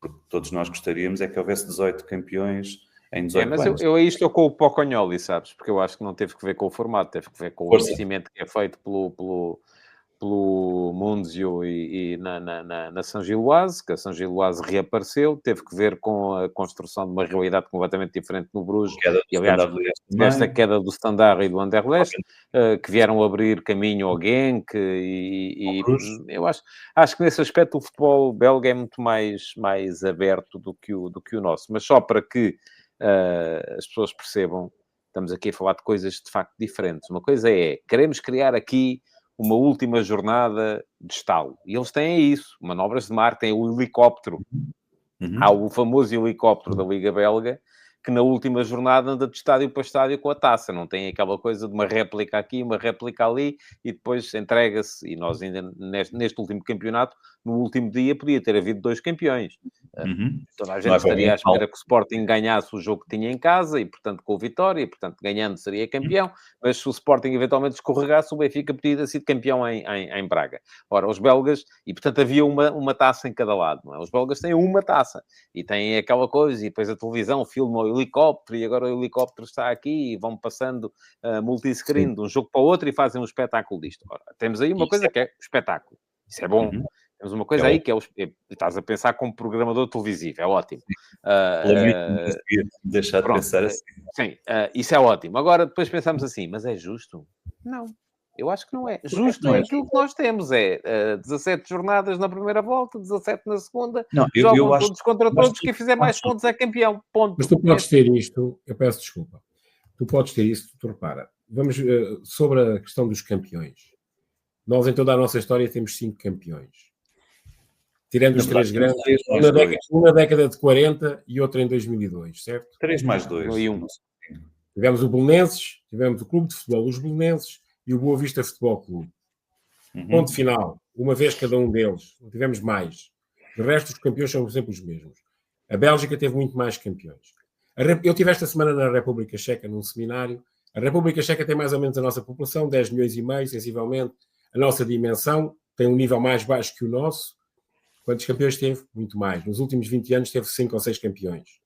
[SPEAKER 2] Porque todos nós gostaríamos é que houvesse 18 campeões em 18 anos.
[SPEAKER 3] Mas eu aí estou com o Pocognoli, sabes? Porque eu acho que não teve que ver com o formato, teve que ver com o investimento que é feito pelo Munzio e na Saint-Gilloise, que a Saint-Gilloise reapareceu, teve que ver com a construção de uma realidade completamente diferente no Bruges, e aliás, esta queda do Standard e do Anderlecht, que vieram abrir caminho ao Genk, e eu acho que nesse aspecto o futebol belga é muito mais aberto do que o nosso, mas só para que as pessoas percebam, estamos aqui a falar de coisas de facto diferentes. Uma coisa é, queremos criar aqui uma última jornada de estalo. E eles têm isso. Manobras de mar, têm o helicóptero.
[SPEAKER 2] Uhum.
[SPEAKER 3] Há o famoso helicóptero da Liga Belga, que na última jornada anda de estádio para estádio com a taça. Não tem aquela coisa de uma réplica aqui, uma réplica ali, e depois entrega-se. E nós ainda, neste último campeonato, no último dia, podia ter havido 2 campeões.
[SPEAKER 2] Uhum.
[SPEAKER 3] Toda a gente estaria à espera que o Sporting ganhasse o jogo que tinha em casa e, portanto, com vitória, e, portanto, ganhando seria campeão, mas se o Sporting eventualmente escorregasse, o Benfica podia ter sido campeão em Braga. Ora, os belgas, e portanto havia uma taça em cada lado, não é? Os belgas têm uma taça, e têm aquela coisa, e depois a televisão filma o helicóptero, e agora o helicóptero está aqui, e vão passando multiscreen de um jogo para o outro, e fazem um espetáculo disto. Ora, temos aí uma coisa que é espetáculo. Isso é bom. Temos uma coisa aí que estás a pensar como programador televisivo, é ótimo.
[SPEAKER 2] Deixar de pensar assim.
[SPEAKER 3] Sim, isso é ótimo. Agora, depois pensamos assim, mas é justo? Não, eu acho que não é. Justo é aquilo que nós temos, 17 jornadas na primeira volta, 17 na segunda, jogam todos contra todos, quem fizer mais pontos é campeão, ponto.
[SPEAKER 1] Mas tu podes ter isto, eu peço desculpa, tu podes ter isso, tu repara, vamos sobre a questão dos campeões. Nós, em toda a nossa história, temos 5 campeões. Tirando os 3 grandes, um na década de 40 e outro em 2002, certo?
[SPEAKER 2] 3 mais 2.
[SPEAKER 1] Tivemos o Belenenses, tivemos o Clube de Futebol Os Belenenses e o Boa Vista Futebol Clube. Ponto final. Uma vez cada um deles. Não tivemos mais. De resto, os campeões são sempre os mesmos. A Bélgica teve muito mais campeões. Eu estive esta semana na República Checa, num seminário. A República Checa tem mais ou menos a nossa população, 10 milhões e meio, sensivelmente. A nossa dimensão tem um nível mais baixo que o nosso. Quantos campeões teve? Muito mais. Nos últimos 20 anos teve 5 ou 6 campeões.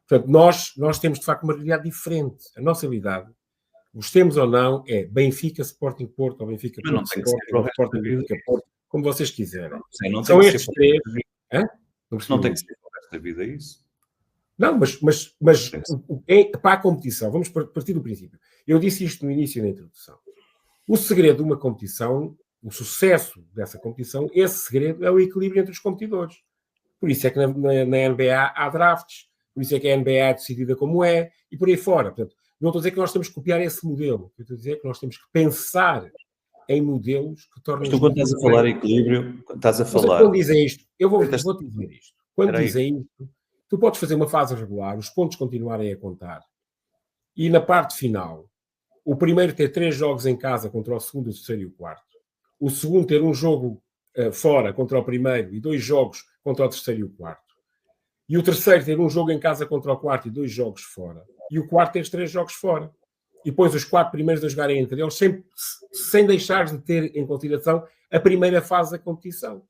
[SPEAKER 1] Portanto, nós temos, de facto, uma realidade diferente. A nossa realidade, gostemos ou não, é Benfica, Sporting Porto, ou Benfica, Porto, Sporting, Benfica, Porto, como vocês quiserem. São estes 3.
[SPEAKER 2] Não tem que ser o resto da vida isso?
[SPEAKER 1] Não, mas para a competição, vamos partir do princípio. Eu disse isto no início da introdução. O segredo de uma competição, o sucesso dessa competição, esse segredo é o equilíbrio entre os competidores. Por isso é que na NBA há drafts, por isso é que a NBA é decidida como é, e por aí fora. Portanto, não estou a dizer que nós temos que copiar esse modelo. Eu estou a dizer que nós temos que pensar em modelos que tornem...
[SPEAKER 2] Mas tu, quando estás a falar equilíbrio, estás a falar...
[SPEAKER 1] Quando dizem isto, eu vou dizer isto. Quando dizem isto, tu podes fazer uma fase regular, os pontos continuarem a contar, e na parte final, o primeiro ter 3 jogos em casa contra o segundo, o terceiro e o quarto, o segundo ter um jogo fora contra o primeiro e 2 jogos contra o terceiro e o quarto, e o terceiro ter um jogo em casa contra o quarto e 2 jogos fora, e o quarto ter 3 jogos fora, e depois os 4 primeiros a jogarem entre eles, sem deixar de ter em consideração a primeira fase da competição.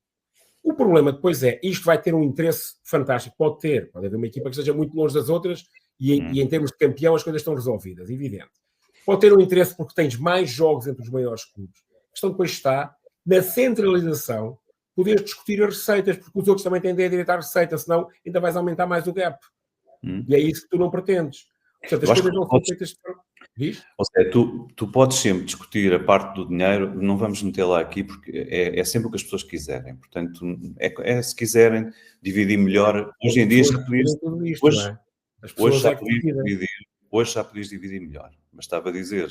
[SPEAKER 1] O problema depois isto vai ter um interesse fantástico, pode haver uma equipa que esteja muito longe das outras e em termos de campeão as coisas estão resolvidas, evidente. Pode ter um interesse porque tens mais jogos entre os maiores clubes. A questão depois está na centralização, poder discutir as receitas, porque os outros também têm direito à receita, senão ainda vais aumentar mais o gap. E é isso que tu não pretendes. Portanto, as coisas não são feitas...
[SPEAKER 2] Ou seja, tu podes sempre discutir a parte do dinheiro, não vamos meter lá aqui, porque é sempre o que as pessoas quiserem. Portanto, se quiserem dividir melhor, hoje em dia já podias... Hoje já podias dividir melhor. Mas estava a dizer,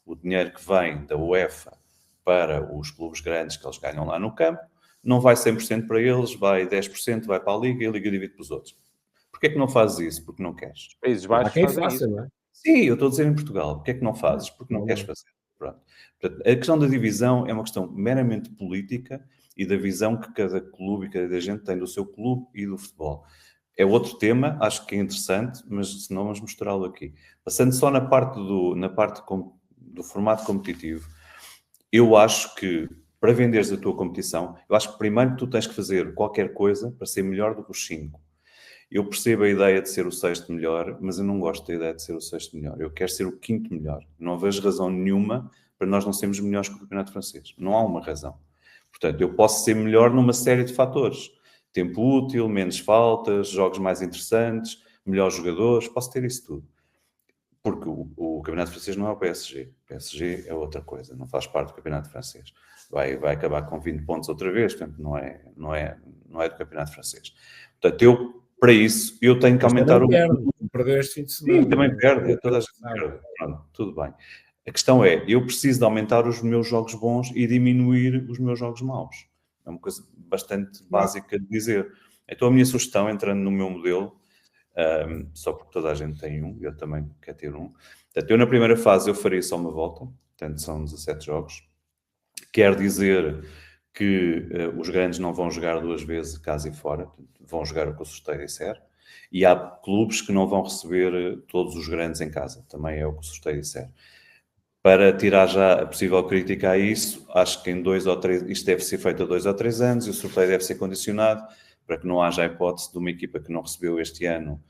[SPEAKER 2] o dinheiro que vem da UEFA para os clubes grandes que eles ganham lá no campo, não vai 100% para eles, vai 10%, vai para a Liga e a Liga divide para os outros. Porquê é que não fazes isso? Porque não queres.
[SPEAKER 3] Os Países Baixos fazem isso,
[SPEAKER 1] não é?
[SPEAKER 2] Sim, eu estou a dizer em Portugal. Porquê é que não fazes? Porque não queres fazer. Pronto. Portanto, a questão da divisão é uma questão meramente política e da visão que cada clube e cada gente tem do seu clube e do futebol. É outro tema, acho que é interessante, mas se não vamos mostrá-lo aqui. Passando só na parte do formato competitivo, eu acho que para venderes a tua competição, eu acho que primeiro tu tens que fazer qualquer coisa para ser melhor do que os 5. Eu percebo a ideia de ser o 6º melhor, mas eu não gosto da ideia de ser o 6º melhor. Eu quero ser o 5º melhor. Não vejo razão nenhuma para nós não sermos melhores que o Campeonato Francês. Não há uma razão. Portanto, eu posso ser melhor numa série de fatores. Tempo útil, menos faltas, jogos mais interessantes, melhores jogadores, posso ter isso tudo. Porque o Campeonato Francês não é o PSG. O PSG é outra coisa, não faz parte do Campeonato Francês. Vai acabar com 20 pontos outra vez, portanto, não é do Campeonato Francês. Portanto, para isso, eu tenho que aumentar
[SPEAKER 1] Perdeu este fim de semana.
[SPEAKER 2] Sim, também perde, toda a gente perde. Pronto, tudo bem. A questão é, eu preciso de aumentar os meus jogos bons e diminuir os meus jogos maus. É uma coisa bastante básica de dizer. Então, a minha sugestão, entrando no meu modelo, só porque toda a gente tem um, eu também quero ter um. Portanto, eu na primeira fase eu faria só uma volta, portanto são 17 jogos. Quer dizer que os grandes não vão jogar 2 vezes casa e fora, vão jogar o que o sorteio disser. E há clubes que não vão receber todos os grandes em casa, também é o que o sorteio disser. Para tirar já a possível crítica a isso, acho que em 2 ou 3, isto deve ser feito a 2 ou 3 anos e o sorteio deve ser condicionado para que não haja a hipótese de uma equipa que não recebeu este ano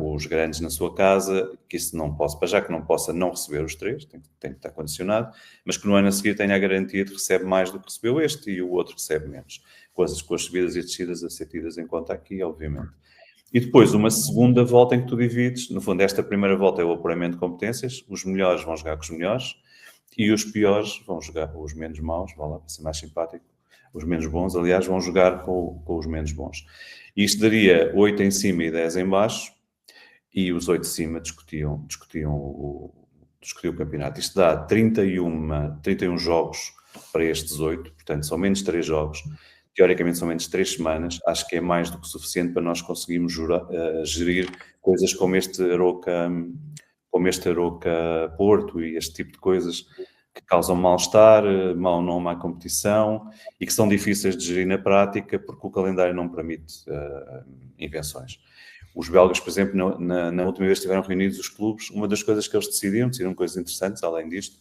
[SPEAKER 2] os grandes na sua casa, que isso não possa, para já que não possa não receber os 3, tem que estar condicionado, mas que no ano a seguir tenha a garantia de que recebe mais do que recebeu este e o outro recebe menos. Com as subidas e descidas a ser tidas em conta aqui, obviamente. E depois uma segunda volta em que tu divides, no fundo esta primeira volta é o apuramento de competências, os melhores vão jogar com os melhores e os piores vão jogar, os menos maus, vá lá para ser mais simpático, os menos bons, aliás, vão jogar com os menos bons. Isto daria 8 em cima e 10 em baixo e os 8 de cima discutiam o campeonato. Isto dá 31 jogos para estes 8, portanto, são menos 3 jogos, teoricamente são menos 3 semanas, acho que é mais do que suficiente para nós conseguirmos gerir coisas como este Aroca Porto e este tipo de coisas que causam mal-estar, má competição e que são difíceis de gerir na prática porque o calendário não permite invenções. Os belgas, por exemplo, na última vez que estiveram reunidos os clubes, uma das coisas que eles decidiram coisas interessantes, além disto,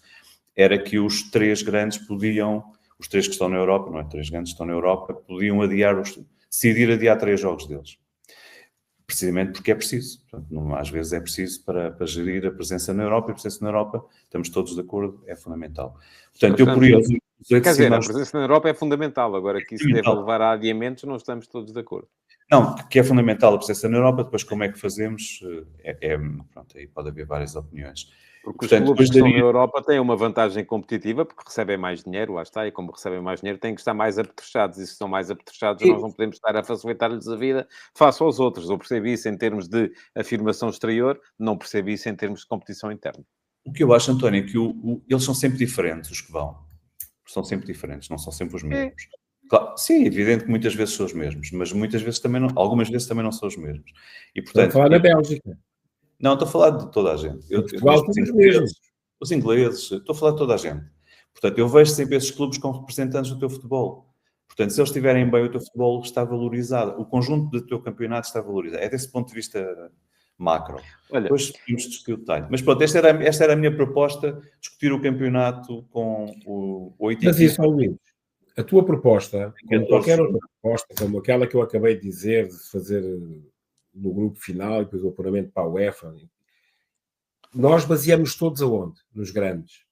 [SPEAKER 2] era que os 3 grandes podiam, os 3 que estão na Europa, não é 3 grandes que estão na Europa, podiam decidir adiar 3 jogos deles. Precisamente porque é preciso. Portanto, às vezes é preciso para gerir a presença na Europa, e a presença na Europa, estamos todos de acordo, é fundamental. Portanto, eu por eles...
[SPEAKER 3] Quer dizer, a presença na Europa é fundamental, agora que isso deve levar a adiamentos, não estamos todos de acordo.
[SPEAKER 2] Não, que é fundamental a presença na Europa, depois como é que fazemos, pronto, aí pode haver várias opiniões.
[SPEAKER 3] Porque os clubes que estão na Europa têm uma vantagem competitiva, porque recebem mais dinheiro, lá está, e como recebem mais dinheiro têm que estar mais apetrechados, e se estão mais apetrechados nós não podemos estar a facilitar-lhes a vida face aos outros. Eu percebi isso em termos de afirmação exterior, não percebi isso em termos de competição interna.
[SPEAKER 2] O que eu acho, António, é que eles são sempre diferentes, os que vão. São sempre diferentes, não são sempre os mesmos. Claro, sim, é evidente que muitas vezes são os mesmos, mas muitas vezes também não, algumas vezes também não são os mesmos. E, portanto,
[SPEAKER 1] estou a falar da Bélgica.
[SPEAKER 2] Não, estou a falar de toda a gente. Os ingleses, estou a falar de toda a gente. Portanto, eu vejo sempre esses clubes como representantes do teu futebol. Portanto, se eles estiverem bem, o teu futebol está valorizado. O conjunto do teu campeonato está valorizado. É desse ponto de vista macro.
[SPEAKER 3] Olha,
[SPEAKER 2] depois podemos discutir o detalhe. Mas pronto, esta era a minha proposta, discutir o campeonato com o 8
[SPEAKER 1] Mas isso, Luís, a tua proposta, como qualquer outra proposta, como aquela que eu acabei de dizer, de fazer no grupo final e depois o apuramento para a UEFA, nós baseamos todos aonde? Nos grandes.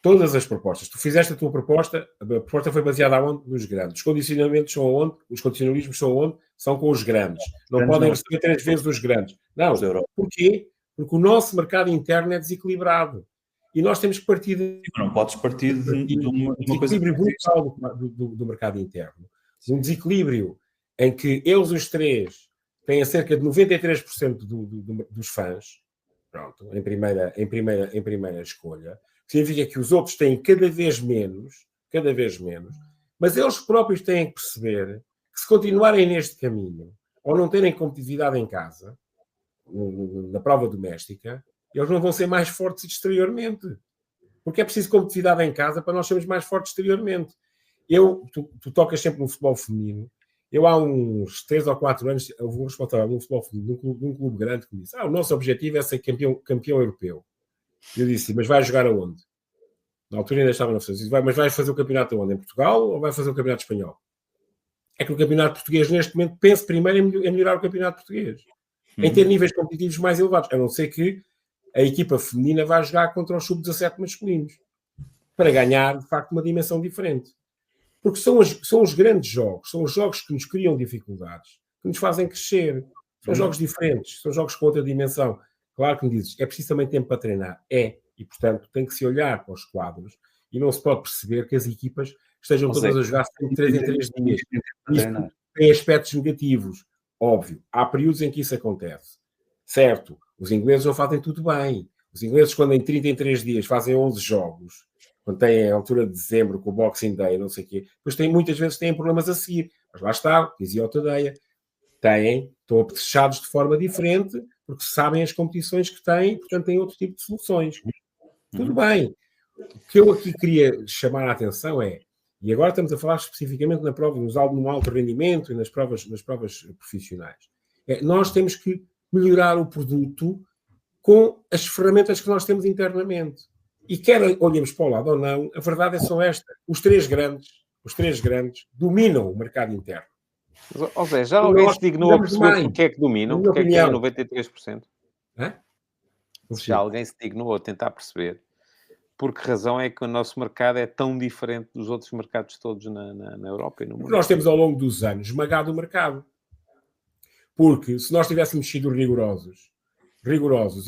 [SPEAKER 1] Todas as propostas. Tu fizeste a tua proposta, a proposta foi baseada aonde? Nos grandes. Os condicionamentos são aonde? Os condicionalismos são aonde? São com os grandes. Não podem receber 3 vezes os grandes. Não. Porquê? Porque o nosso mercado interno é desequilibrado. E nós temos que partir de...
[SPEAKER 2] Não podes partir de uma
[SPEAKER 1] desequilíbrio brutal do mercado interno. Um desequilíbrio em que eles, os 3, têm cerca de 93% dos fãs, pronto, em primeira escolha. Significa que os outros têm cada vez menos, mas eles próprios têm que perceber que se continuarem neste caminho, ou não terem competitividade em casa, na prova doméstica, eles não vão ser mais fortes exteriormente. Porque é preciso competitividade em casa para nós sermos mais fortes exteriormente. Tu tocas sempre no futebol feminino. Eu, há uns 3 ou 4 anos, houve um responsável no futebol feminino, de um clube grande, que me disse: o nosso objetivo é ser campeão europeu. Eu disse: mas vai jogar aonde? Na altura ainda estava na França. Mas vais fazer o campeonato aonde? Em Portugal ou vai fazer o campeonato espanhol? É que o campeonato português, neste momento, pense primeiro em melhorar o campeonato português. Em ter níveis competitivos mais elevados. A não ser que a equipa feminina vai jogar contra os sub-17 masculinos. Para ganhar, de facto, uma dimensão diferente. Porque são os grandes jogos, são os jogos que nos criam dificuldades, que nos fazem crescer. São jogos diferentes, são jogos com outra dimensão. Claro que me dizes, é preciso também tempo para treinar. É, e portanto tem que se olhar para os quadros e não se pode perceber que as equipas estejam todas a jogar 3 em 3 dias. Isso tem aspectos negativos, óbvio. Há períodos em que isso acontece. Certo, os ingleses não fazem tudo bem. Os ingleses, quando em 33 dias fazem 11 jogos, quando têm a altura de dezembro, com o Boxing Day, não sei o quê, depois muitas vezes têm problemas a seguir. Mas lá está, dizia o Tadeia, estão apetrechados de forma diferente, porque sabem as competições que têm, portanto têm outro tipo de soluções. Tudo bem. O que eu aqui queria chamar a atenção é, e agora estamos a falar especificamente na prova, no alto rendimento e nas provas profissionais, nós temos que melhorar o produto com as ferramentas que nós temos internamente. E quer olhemos para o lado ou não, a verdade é só esta. Os três grandes dominam o mercado interno.
[SPEAKER 3] Ou seja, já alguém se dignou a perceber porque é que dominam, porque é que têm 93%? Já alguém se dignou a tentar perceber por que razão é que o nosso mercado é tão diferente dos outros mercados todos na Europa e no mundo?
[SPEAKER 1] Nós temos, ao longo dos anos, esmagado o mercado. Porque se nós tivéssemos sido rigorosos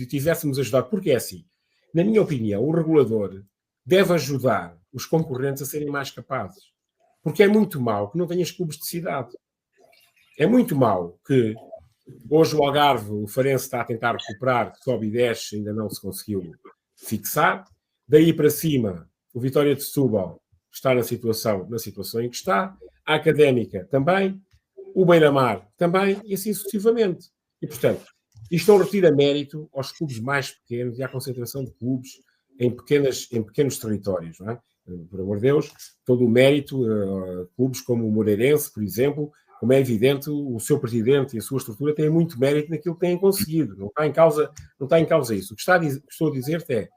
[SPEAKER 1] e tivéssemos ajudado, porque é assim, na minha opinião, o regulador deve ajudar os concorrentes a serem mais capazes. Porque é muito mau que não tenhas clubes de cidade. É muito mau que hoje o Algarve, o Farense está a tentar recuperar, sobe e desce, ainda não se conseguiu fixar. Daí para cima, o Vitória de Setúbal está na situação em que está, a Académica também, o Beira-Mar também, e assim sucessivamente. E, portanto, isto não retira mérito aos clubes mais pequenos e à concentração de clubes em pequenos territórios, não é? Por amor de Deus, todo o mérito, clubes como o Moreirense, por exemplo, como é evidente, o seu presidente e a sua estrutura têm muito mérito naquilo que têm conseguido. Não está em causa isso. O que estou a dizer-te é,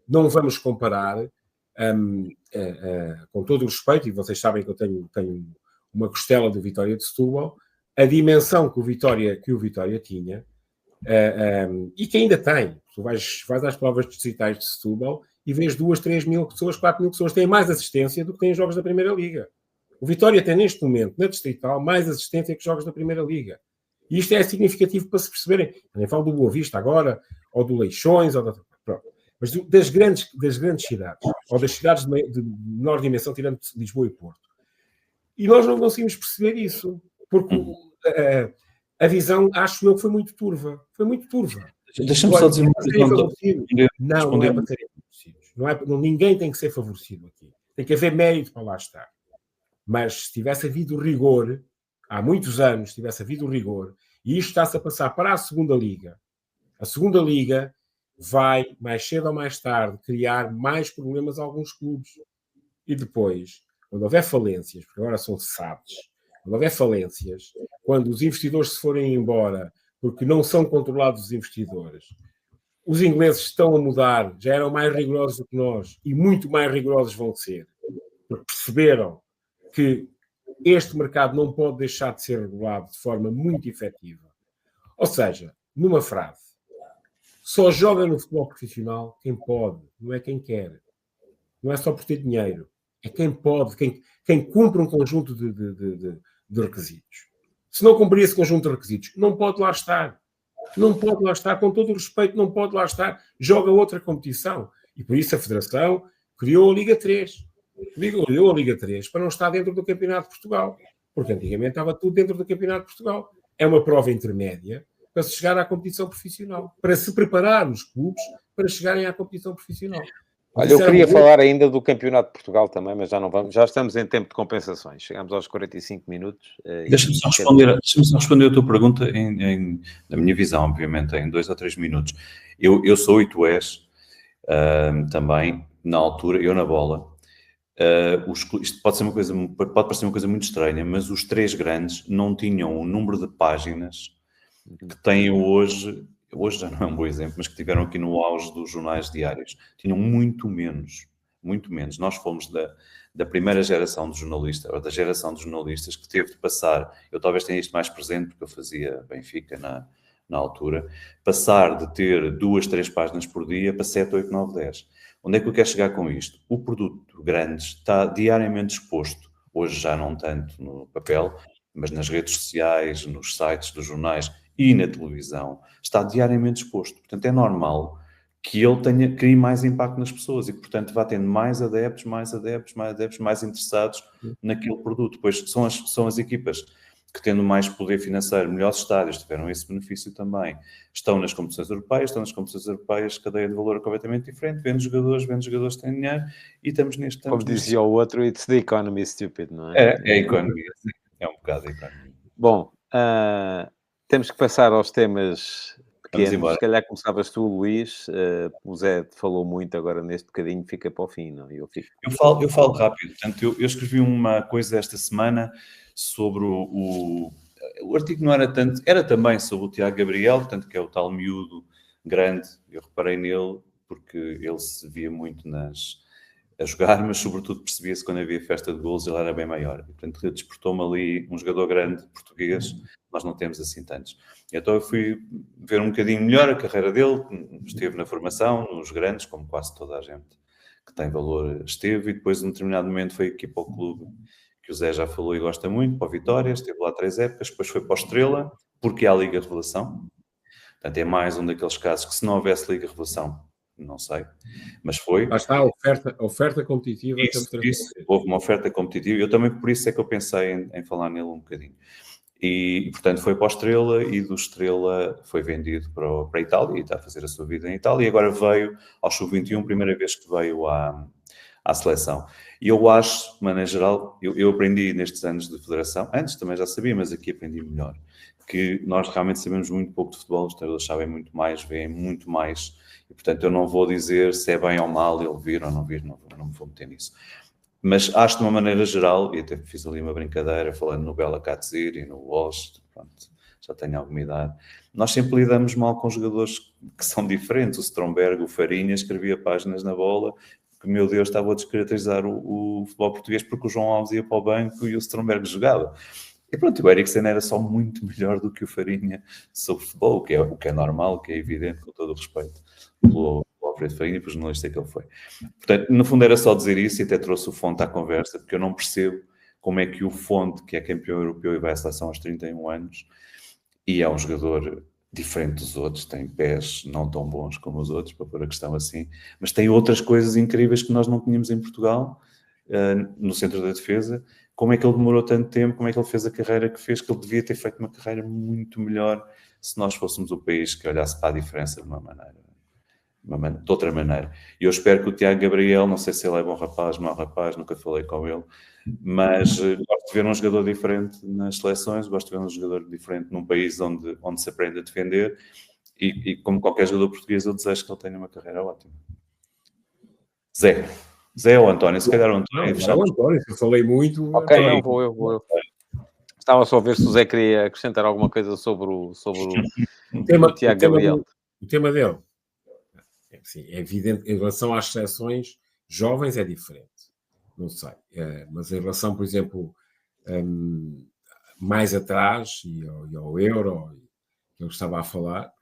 [SPEAKER 1] não vamos comparar, com todo o respeito, e vocês sabem que eu tenho uma costela do Vitória de Setúbal, a dimensão que o Vitória tinha, e que ainda tem. Tu vais às provas distritais de Setúbal e vês 2, 3 mil pessoas, 4 mil pessoas, têm mais assistência do que têm jogos da Primeira Liga. O Vitória tem neste momento, na distrital, mais assistência que jogos da Primeira Liga. E isto é significativo para se perceberem. Nem falo do Boa Vista agora, ou do Leixões, pronto. Mas das grandes cidades, ou das cidades de menor dimensão, tirando Lisboa e Porto. E nós não conseguimos perceber isso, porque a visão, acho eu, que foi muito turva. Foi muito turva.
[SPEAKER 2] Deixa-me só dizer uma coisa.
[SPEAKER 1] Não é para serem favorecidos. Ninguém tem que ser favorecido aqui. Tem que haver mérito para lá estar. Mas se tivesse havido rigor, há muitos anos, e isto está-se a passar para a segunda Liga. A segunda Liga vai, mais cedo ou mais tarde, criar mais problemas a alguns clubes. E depois, quando houver falências, porque agora são SADs, quando houver falências, quando os investidores se forem embora, porque não são controlados os investidores, os ingleses estão a mudar, já eram mais rigorosos do que nós, e muito mais rigorosos vão ser, porque perceberam que este mercado não pode deixar de ser regulado de forma muito efetiva. Ou seja, numa frase, só joga no futebol profissional quem pode, não é quem quer. Não é só por ter dinheiro. É quem pode, quem cumpre um conjunto de requisitos. Se não cumprir esse conjunto de requisitos, não pode lá estar. Não pode lá estar, com todo o respeito, não pode lá estar. Joga outra competição. E por isso a Federação criou a Liga 3. Criou a Liga 3 para não estar dentro do Campeonato de Portugal. Porque antigamente estava tudo dentro do Campeonato de Portugal. É uma prova intermédia para se chegar à competição profissional. Para se preparar os clubes para chegarem à competição profissional.
[SPEAKER 3] Olha, eu queria falar ainda do Campeonato de Portugal também, mas já não vamos. Já estamos em tempo de compensações. Chegamos aos 45 minutos.
[SPEAKER 2] Deixa-me só responder a tua pergunta, na minha visão, obviamente, em 2 ou 3 minutos. Eu sou e tu és também, na altura, eu na bola. Isto pode parecer uma coisa muito estranha, mas os 3 grandes não tinham o número de páginas que têm hoje já não é um bom exemplo, mas que tiveram aqui no auge dos jornais diários. Tinham muito menos. Nós fomos da primeira geração de jornalistas, ou da geração de jornalistas que teve de passar, eu talvez tenha isto mais presente, porque eu fazia Benfica na altura, passar de ter 2, 3 páginas por dia para 7, 8, 9, 10. Onde é que eu quero chegar com isto? O produto grande está diariamente exposto, hoje já não tanto no papel, mas nas redes sociais, nos sites dos jornais e na televisão, está diariamente exposto. Portanto, é normal que ele crie mais impacto nas pessoas e que, portanto, vá tendo mais adeptos, mais interessados naquele produto. Pois são as equipas que, tendo mais poder financeiro, melhores estádios, tiveram esse benefício também. Estão nas competições europeias, cadeia de valor é completamente diferente, vendo jogadores que têm dinheiro e estamos neste...
[SPEAKER 3] Como dizia o outro, it's the economy, stupid, não é?
[SPEAKER 2] É a economia, sim. É um bocado a economia.
[SPEAKER 3] Bom, temos que passar aos temas pequenos. Se calhar começavas tu, Luís. O Zé falou muito agora neste bocadinho, fica para o fim, não? Eu
[SPEAKER 2] falo rápido. Portanto, eu escrevi uma coisa esta semana sobre o artigo não era tanto, era também sobre o Tiago Gabriel, portanto, que é o tal miúdo grande. Eu reparei nele porque ele se via muito a jogar, mas sobretudo percebia-se quando havia festa de golos, ele era bem maior. Portanto, despertou-me ali um jogador grande português. Nós não temos assim tantos. Então eu fui ver um bocadinho melhor a carreira dele, esteve na formação, nos grandes, como quase toda a gente que tem valor esteve, e depois, num determinado momento, foi aqui para o clube, que o Zé já falou e gosta muito, para o Vitória, esteve lá 3 épocas, depois foi para o Estrela, porque há a Liga Revelação. Portanto, é mais um daqueles casos que, se não houvesse Liga Revelação, não sei, mas foi.
[SPEAKER 1] Lá está a oferta competitiva.
[SPEAKER 2] Isso, houve uma oferta competitiva, e eu também, por isso é que eu pensei em falar nele um bocadinho. E, portanto, foi para o Estrela, e do Estrela foi vendido para a Itália, e está a fazer a sua vida em Itália, e agora veio ao Sub-21, primeira vez que veio à à seleção. E eu acho, de maneira geral, eu aprendi nestes anos de federação, antes também já sabia, mas aqui aprendi melhor, que nós realmente sabemos muito pouco de futebol, os treinadores sabem muito mais, veem muito mais, e portanto eu não vou dizer se é bem ou mal ele vir ou não vir, não me vou meter nisso. Mas acho de uma maneira geral, e até fiz ali uma brincadeira, falando no Bela Katzir e no Walsh, pronto, já tenho alguma idade, nós sempre lidamos mal com jogadores que são diferentes. O Stromberg, o Farinha, escrevia páginas na bola que, meu Deus, estava a descaracterizar o futebol português porque o João Alves ia para o banco e o Stromberg jogava. E pronto, o Eriksen era só muito melhor do que o Farinha sobre futebol, o que é normal, o que é evidente, com todo o respeito pelo Alfredo Farinha e pelo jornalista que ele foi. Portanto, no fundo era só dizer isso, e até trouxe o Fonte à conversa, porque eu não percebo como é que o Fonte, que é campeão europeu e vai à seleção aos 31 anos, e é um jogador diferente dos outros, tem pés não tão bons como os outros, para pôr a questão assim, mas tem outras coisas incríveis que nós não tínhamos em Portugal, no centro da defesa. Como é que ele demorou tanto tempo, como é que ele fez a carreira que fez, que ele devia ter feito uma carreira muito melhor se nós fôssemos o país que olhasse para a diferença de de outra maneira. E eu espero que o Tiago Gabriel, não sei se ele é bom rapaz, mau rapaz, nunca falei com ele, mas gosto de ver um jogador diferente nas seleções, gosto de ver um jogador diferente num país onde se aprende a defender, e como qualquer jogador português, eu desejo que ele tenha uma carreira ótima. Zé ou António? Se calhar o António.
[SPEAKER 1] Não, António, eu falei muito.
[SPEAKER 3] Ok,
[SPEAKER 1] António.
[SPEAKER 3] não, vou eu. Estava só a ver se o Zé queria acrescentar alguma coisa sobre o Tiago Gabriel.
[SPEAKER 1] O tema dele. Sim, é evidente, em relação às seleções jovens é diferente. Não sei. Mas em relação, por exemplo, mais atrás, e ao Euro, que eu estava a falar,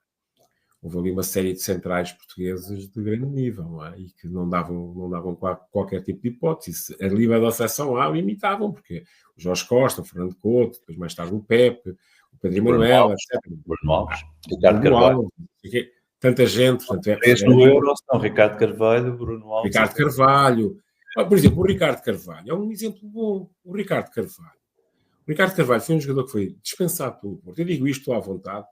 [SPEAKER 1] houve ali uma série de centrais portugueses de grande nível, não é? E que não davam qualquer tipo de hipótese. A nível da seleção lá limitavam, porque o Jorge Costa, o Fernando Couto, depois mais tarde o Pepe, o Pedro Emanuel, etc.
[SPEAKER 2] Bruno Alves, Ricardo Carvalho.
[SPEAKER 1] Tanta gente. Portanto,
[SPEAKER 2] no Euro são Ricardo Carvalho, Bruno Alves.
[SPEAKER 1] Ricardo Carvalho. Por exemplo, o Ricardo Carvalho é um exemplo bom. O Ricardo Carvalho foi um jogador que foi dispensado pelo Porto. Eu digo isto à vontade.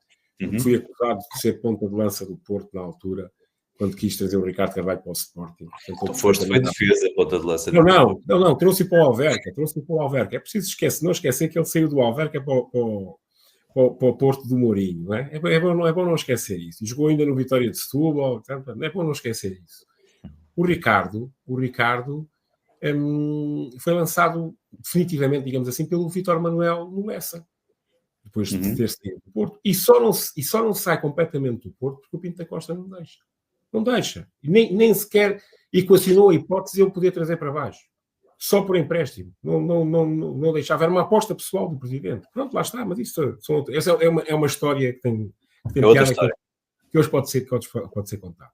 [SPEAKER 1] Fui acusado de ser ponta de lança do Porto na altura, quando quis trazer o Ricardo Carvalho para o Sporting.
[SPEAKER 2] Tu foi defesa, ponta de lança.
[SPEAKER 1] Não, trouxe-o para o Alverca. É preciso não esquecer que ele saiu do Alverca para o Porto do Mourinho. Não é? É bom não esquecer isso. Jogou ainda no Vitória de Setúbal, é bom não esquecer isso. O Ricardo foi lançado definitivamente, digamos assim, pelo Vítor Manuel no Lessa, depois de ter saído do Porto. E só não sai completamente do Porto porque o Pinto da Costa não deixa. Não deixa. E nem sequer equacionou a hipótese de eu poder trazer para baixo. Só por empréstimo. Não deixava. Era uma aposta pessoal do Presidente. Pronto, lá está. Mas essa é uma história que tem
[SPEAKER 2] outra história.
[SPEAKER 1] Que hoje pode ser contada.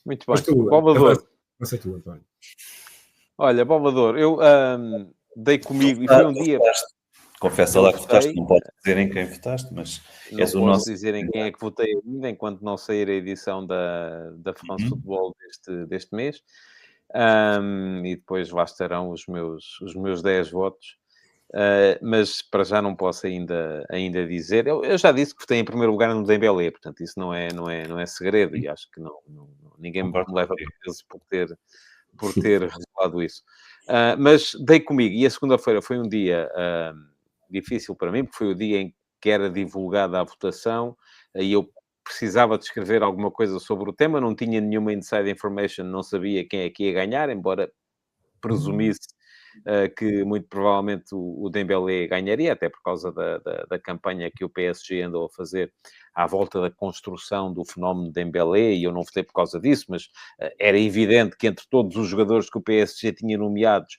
[SPEAKER 3] Muito bem. Bobador.
[SPEAKER 1] Não sei tu, António.
[SPEAKER 3] Olha, Bobador, eu dei comigo e foi um dia...
[SPEAKER 2] Confessa lá que votaste, não podes dizer em quem votaste, mas és o nosso...
[SPEAKER 3] Não posso dizer em quem é que votei ainda, enquanto não sair a edição da France Football deste mês. E depois lá estarão os meus 10 votos. Mas para já não posso ainda dizer. Eu já disse que votei em primeiro lugar no Dembélé, portanto isso não é segredo, e acho que ninguém me leva para peso por ter revelado isso. Mas dei comigo, e a segunda-feira foi um dia difícil para mim, porque foi o dia em que era divulgada a votação, e eu precisava de escrever alguma coisa sobre o tema, não tinha nenhuma inside information, não sabia quem é que ia ganhar, embora presumisse que muito provavelmente o Dembélé ganharia, até por causa da campanha que o PSG andou a fazer à volta da construção do fenómeno Dembélé, e eu não votei por causa disso, mas era evidente que entre todos os jogadores que o PSG tinha nomeados,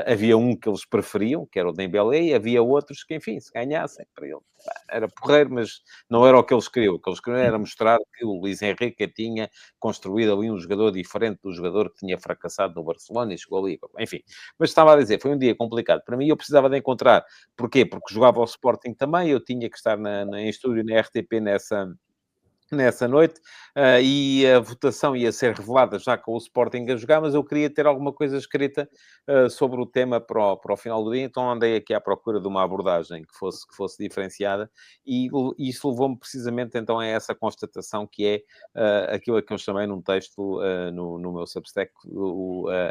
[SPEAKER 3] havia um que eles preferiam, que era o Dembélé, e havia outros que, enfim, se ganhassem, para ele era porreiro, mas não era o que eles queriam. O que eles queriam era mostrar que o Luís Henrique tinha construído ali um jogador diferente do jogador que tinha fracassado no Barcelona e chegou ali, enfim. Mas estava a dizer, foi um dia complicado para mim, eu precisava de encontrar. Porquê? Porque jogava ao Sporting também, eu tinha que estar em estúdio na RTP nessa noite, e a votação ia ser revelada já com o Sporting a jogar, mas eu queria ter alguma coisa escrita sobre o tema para o final do dia, então andei aqui à procura de uma abordagem que fosse diferenciada, e isso levou-me precisamente então a essa constatação que é aquilo a que eu chamei num texto no meu Substack,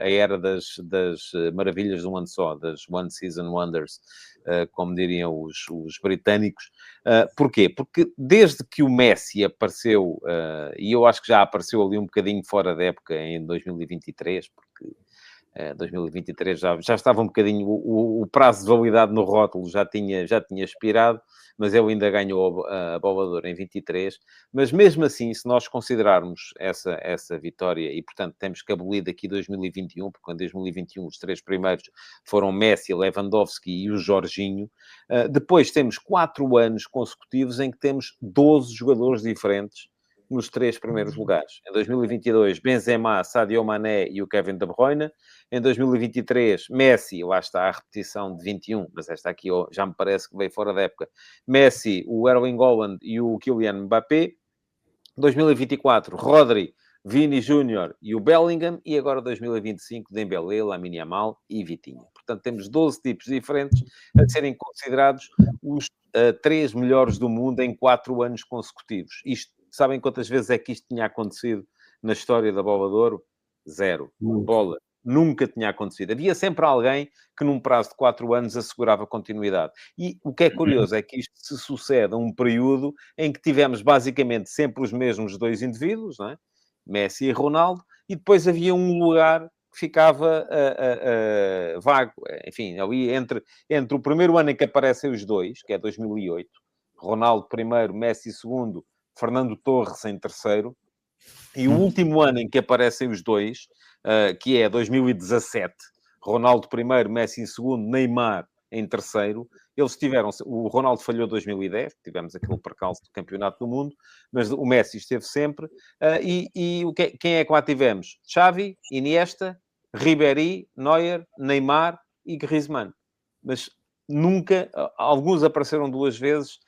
[SPEAKER 3] a era das maravilhas de um ano só, das One Season Wonders, como diriam os britânicos. Porquê? Porque desde que o Messi apareceu, e eu acho que já apareceu ali um bocadinho fora da época em 2023, porque 2023 já estava um bocadinho, o prazo de validade no rótulo já tinha expirado, mas ele ainda ganhou a Bola de Ouro em 23. Mas mesmo assim, se nós considerarmos essa vitória, e portanto temos que abolir daqui 2021, porque em 2021 os 3 primeiros foram Messi, Lewandowski e o Jorginho, depois temos 4 anos consecutivos em que temos 12 jogadores diferentes nos 3 primeiros lugares. Em 2022, Benzema, Sadio Mané e o Kevin De Bruyne. Em 2023, Messi, lá está a repetição de 21, mas esta aqui já me parece que veio fora da época. Messi, o Erling Haaland e o Kylian Mbappé. 2024, Rodri, Vini Júnior e o Bellingham. E agora 2025, Dembélé, Lamine Yamal e Vitinha. Portanto, temos 12 tipos diferentes a serem considerados os 3 melhores do mundo em 4 anos consecutivos. Isto, sabem quantas vezes é que isto tinha acontecido na história da Bola de Ouro? 0. Bola. Nunca tinha acontecido. Havia sempre alguém que, num prazo de 4 anos, assegurava continuidade. E o que é curioso é que isto se sucede a um período em que tivemos, basicamente, sempre os mesmos 2 indivíduos, não é? Messi e Ronaldo, e depois havia um lugar que ficava vago. Enfim, ali entre o primeiro ano em que aparecem os 2, que é 2008, Ronaldo primeiro, Messi segundo, Fernando Torres em terceiro, e o último ano em que aparecem os 2, que é 2017, Ronaldo primeiro, Messi em segundo, Neymar em terceiro. Eles tiveram... O Ronaldo falhou em 2010, tivemos aquele percalço do Campeonato do Mundo, mas o Messi esteve sempre. Quem é que lá tivemos? Xavi, Iniesta, Ribéry, Neuer, Neymar e Griezmann. Mas nunca... Alguns apareceram 2 vezes,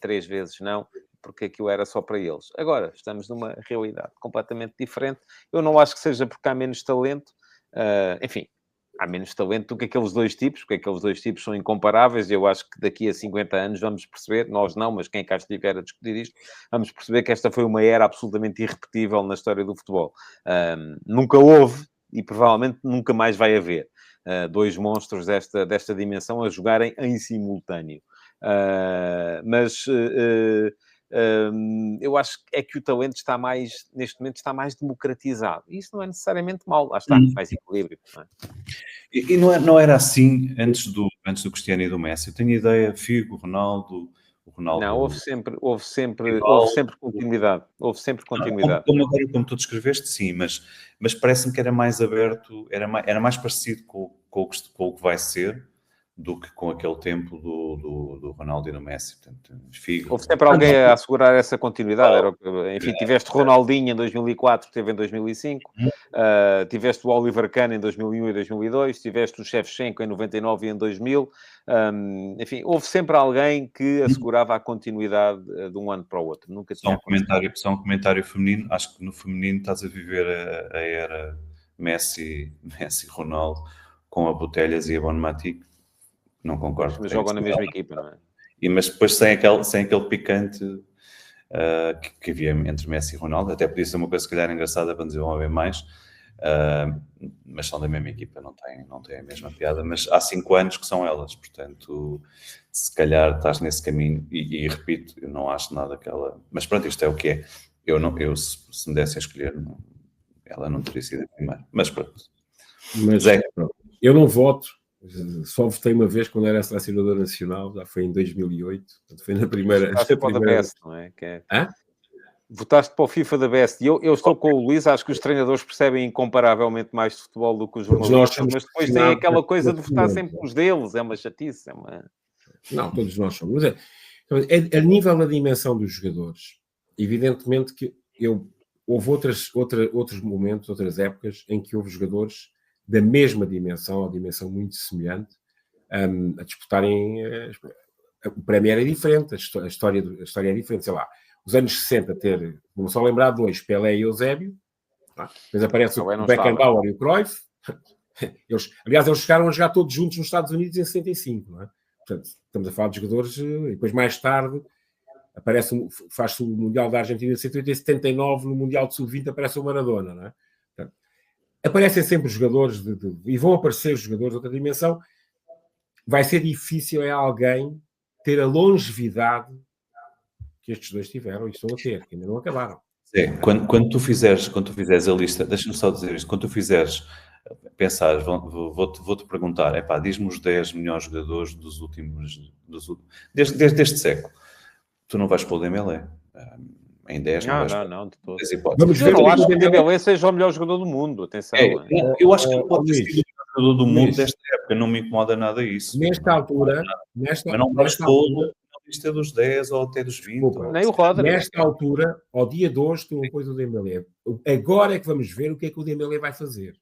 [SPEAKER 3] 3 vezes não, porque aquilo era só para eles. Agora, estamos numa realidade completamente diferente. Eu não acho que seja porque há menos talento. Enfim, há menos talento do que aqueles 2 tipos, porque aqueles 2 tipos são incomparáveis. Eu acho que daqui a 50 anos vamos perceber, nós não, mas quem cá estiver a discutir isto, vamos perceber que esta foi uma era absolutamente irrepetível na história do futebol. Nunca houve, e provavelmente nunca mais vai haver, 2 monstros desta dimensão a jogarem em simultâneo. Eu acho que o talento está mais, neste momento, está mais democratizado. E isso não é necessariamente mau. Lá está, mais equilíbrio. Não é?
[SPEAKER 2] E não era assim antes do Cristiano e do Messi? Eu tenho ideia, Figo, Ronaldo...
[SPEAKER 3] Não, houve sempre continuidade. Houve sempre continuidade.
[SPEAKER 2] Como tu descreveste, sim, mas parece-me que era mais aberto, era mais parecido com o que vai ser do que com aquele tempo do Ronaldo e do Messi. Portanto, Figo.
[SPEAKER 3] Houve sempre alguém a assegurar essa continuidade. Enfim, tiveste Ronaldinho em 2004, teve em 2005. Tiveste o Oliver Kahn em 2001 e 2002. Tiveste o Shevchenko em 99 e em 2000. Enfim, houve sempre alguém que assegurava a continuidade de um ano para o outro. Nunca tinha
[SPEAKER 2] só um comentário feminino. Acho que no feminino estás a viver a era Messi, Ronaldo, com a Botelhas e a Bonmati. Não concordo.
[SPEAKER 3] Mas jogam na mesma equipa, não é?
[SPEAKER 2] Mas depois sem aquele picante que havia entre Messi e Ronaldo. Até podia ser uma coisa, se calhar, engraçada para desenvolver mais. Mas são da mesma equipa, não tem a mesma piada. Mas há 5 anos que são elas. Portanto, se calhar estás nesse caminho. E repito, eu não acho nada aquela... Mas pronto, isto é o que é. Se me dessem a escolher, ela não teria sido a primeira. Mas pronto.
[SPEAKER 1] Mas eu não voto. Só votei uma vez quando era selecionador nacional, já foi em 2008, portanto foi na primeira...
[SPEAKER 3] Votaste para o da Best, não é? Votaste para o FIFA da Best, e eu estou com o Luís, acho que os treinadores percebem incomparavelmente mais de futebol do que os jornalistas, mas depois tem aquela coisa de votar sempre os deles, é uma chatice,
[SPEAKER 1] Não, todos nós somos. A nível da dimensão dos jogadores, evidentemente que houve outros momentos, outras épocas, em que houve jogadores da mesma dimensão, ou dimensão muito semelhante, a disputarem... O prémio era diferente, a história é diferente. Sei lá, os anos 60 vamos só lembrar de dois, Pelé e Eusébio, depois aparece o Beckenbauer e o Cruyff. Aliás, eles chegaram a jogar todos juntos nos Estados Unidos em 65, não é? Portanto, estamos a falar de jogadores, e depois mais tarde faz-se o Mundial da Argentina de 180 e 79, no Mundial de Sub-20 aparece o Maradona, não é? Portanto, aparecem sempre jogadores e vão aparecer jogadores de outra dimensão. Vai ser difícil alguém ter a longevidade que estes dois tiveram e estão a ter, que ainda não acabaram.
[SPEAKER 2] Sim, quando tu fizeres a lista, deixa-me só dizer isto, quando tu fizeres pensar, vou-te perguntar, diz-me os 10 melhores jogadores desde este século. Tu não vais pôr o Dembélé. Em 10
[SPEAKER 3] não, de todo.
[SPEAKER 2] Vamos ver,
[SPEAKER 3] eu não acho que o Dembélé seja o melhor jogador do mundo, atenção.
[SPEAKER 2] Eu acho que ele pode ter sido o melhor jogador do mundo desta época, não me incomoda nada isso.
[SPEAKER 1] Nesta altura...
[SPEAKER 2] Mas não vais pôr na lista dos 10 ou até dos 20.
[SPEAKER 3] Nem o Rodri.
[SPEAKER 1] Nesta altura, ao dia de hoje, tu não pões o Dembélé. Agora é que vamos ver o que é que o Dembélé vai fazer.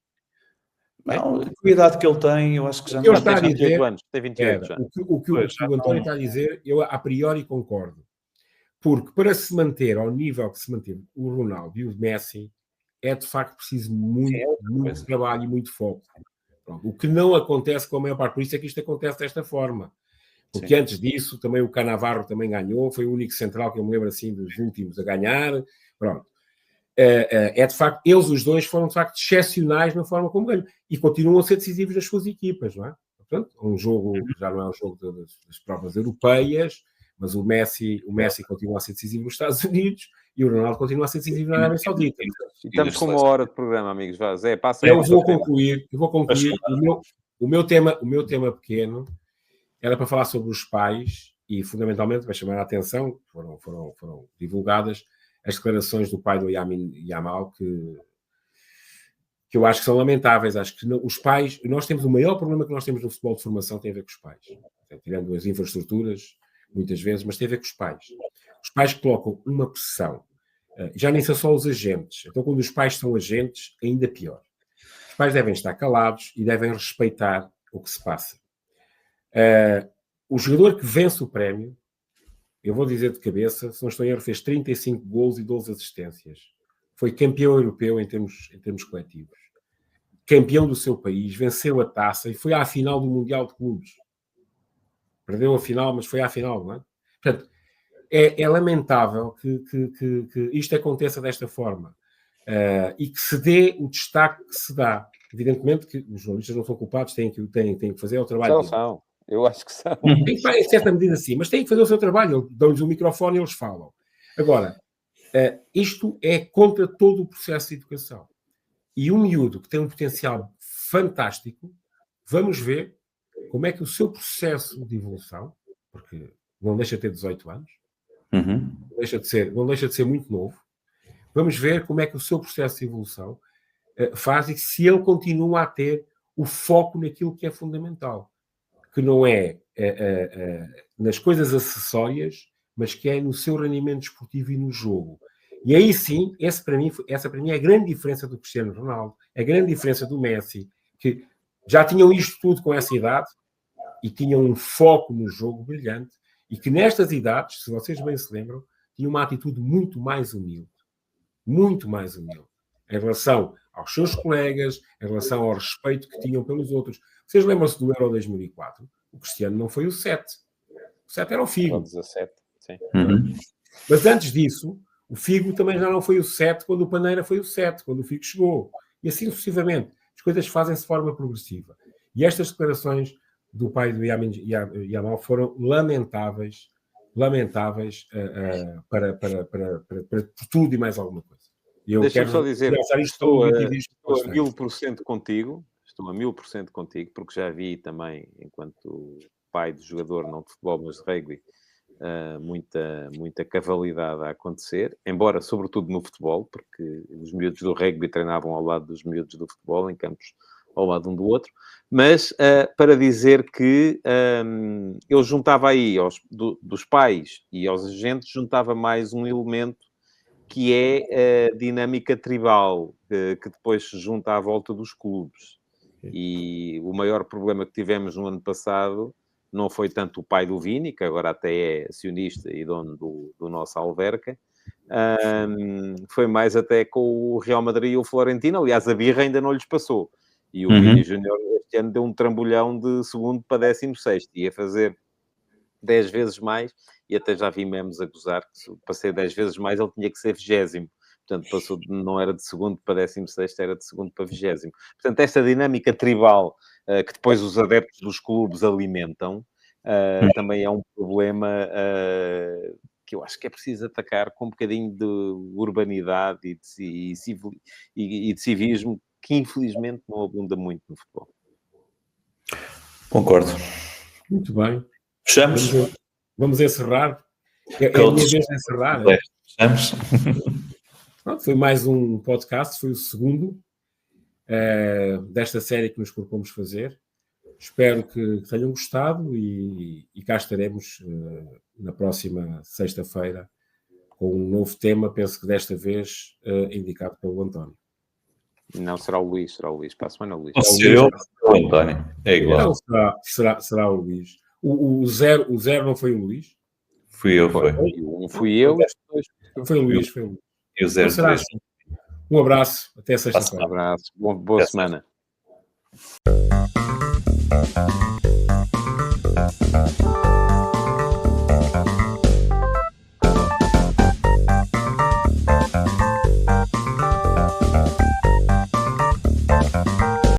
[SPEAKER 2] Não, com a idade que ele tem, eu acho que já
[SPEAKER 1] não
[SPEAKER 3] tem 28 anos. Tem 28
[SPEAKER 1] anos. O que o António está a dizer, eu a priori concordo. Porque para se manter ao nível que se manteve o Ronaldo e o Messi, é de facto preciso muito trabalho e muito foco. Pronto. O que não acontece com a maior parte, por isso é que isto acontece desta forma. Porque antes disso, também o Cannavaro também ganhou, foi o único central que eu me lembro assim dos últimos a ganhar. Pronto. De facto, eles os dois foram de facto excepcionais na forma como ganham e continuam a ser decisivos nas suas equipas, não é? Portanto, um jogo, já não é um jogo das provas europeias, mas o Messi continua a ser decisivo nos Estados Unidos e o Ronaldo continua a ser decisivo na Arábia Saudita.
[SPEAKER 3] Estamos com 1 hora de programa, amigos. Zé, passa.
[SPEAKER 1] Eu vou concluir. O meu tema pequeno era para falar sobre os pais e, fundamentalmente, para chamar a atenção, foram divulgadas as declarações do pai do Lamine Yamal, que eu acho que são lamentáveis. Acho que os pais... Nós temos o maior problema que nós temos no futebol de formação tem a ver com os pais. Tirando as infraestruturas, muitas vezes, mas tem a ver com os pais. Os pais colocam uma pressão. Já nem são só os agentes. Então, quando os pais são agentes, ainda pior. Os pais devem estar calados e devem respeitar o que se passa. O jogador que vence o prémio, eu vou dizer de cabeça, se não estou em erro, fez 35 golos e 12 assistências. Foi campeão europeu em termos coletivos. Campeão do seu país, venceu a taça e foi à final do Mundial de Clubes. Perdeu a final, mas foi à final, não é? Portanto, é lamentável que isto aconteça desta forma e que se dê o destaque que se dá. Evidentemente que os jornalistas não são culpados, têm que fazer o trabalho deles.
[SPEAKER 3] São. Eu acho que são.
[SPEAKER 1] Em certa medida sim, mas têm que fazer o seu trabalho. Dão-lhes o microfone e eles falam. Agora, isto é contra todo o processo de educação. E um miúdo que tem um potencial fantástico, vamos ver como é que o seu processo de evolução, porque não deixa de ter 18 anos, não deixa de ser muito novo, vamos ver como é que o seu processo de evolução faz e se ele continua a ter o foco naquilo que é fundamental, que não é nas coisas acessórias, mas que é no seu rendimento desportivo e no jogo. E aí sim, essa para mim é a grande diferença do Cristiano Ronaldo, a grande diferença do Messi, que já tinham isto tudo com essa idade e tinham um foco no jogo brilhante e que nestas idades, se vocês bem se lembram, tinham uma atitude muito mais humilde em relação aos seus colegas, em relação ao respeito que tinham pelos outros. Vocês lembram-se do Euro 2004? O Cristiano não foi o 7. O 7 era o Figo.
[SPEAKER 3] O 17, sim.
[SPEAKER 1] Mas antes disso, o Figo também já não foi o 7 quando o Paneira foi o 7, quando o Figo chegou. E assim sucessivamente. As coisas fazem-se de forma progressiva. E estas declarações do pai do Yamal foram lamentáveis para tudo e mais alguma coisa.
[SPEAKER 3] Deixa-me só dizer, estou a 1000% contigo, porque já vi também, enquanto pai de jogador, não de futebol, mas de rugby, muita cavalidade a acontecer, embora, sobretudo no futebol, porque os miúdos do rugby treinavam ao lado dos miúdos do futebol, em campos ao lado um do outro, mas para dizer que eu juntava aí dos pais e aos agentes, juntava mais um elemento que é a dinâmica tribal, que depois se junta à volta dos clubes. E o maior problema que tivemos no ano passado não foi tanto o pai do Vini, que agora até é acionista e dono do nosso Alverca, foi mais até com o Real Madrid e o Florentino. Aliás, a birra ainda não lhes passou. E o Vini Júnior este ano deu um trambolhão de segundo para 16º. Ia fazer 10 vezes mais, e até já vi memes a gozar que para ser 10 vezes mais ele tinha que ser 20º. Portanto, passou, não era de segundo para 16º, era de segundo para 20º. Portanto, esta dinâmica tribal que depois os adeptos dos clubes alimentam, também é um problema que eu acho que é preciso atacar com um bocadinho de urbanidade e de civismo, que infelizmente não abunda muito no futebol.
[SPEAKER 2] Concordo.
[SPEAKER 1] Muito bem.
[SPEAKER 2] Fechamos?
[SPEAKER 1] Vamos encerrar. É a minha vez de encerrar.
[SPEAKER 2] Fechamos.
[SPEAKER 1] Pronto, foi mais um podcast, foi o segundo desta série que nos propomos fazer. Espero que tenham gostado e cá estaremos na próxima sexta-feira com um novo tema, penso que desta vez indicado pelo António.
[SPEAKER 3] Não, será o Luís, para a semana o Luís.
[SPEAKER 2] Pode ser eu ou o António, é igual.
[SPEAKER 1] Não, será o Luís. O zero não foi o Luís?
[SPEAKER 2] Fui eu.
[SPEAKER 3] Um fui eu e depois...
[SPEAKER 1] Foi o Luís.
[SPEAKER 2] E o 0
[SPEAKER 1] será assim. Um abraço, até sexta-feira.
[SPEAKER 3] Um abraço, boa semana.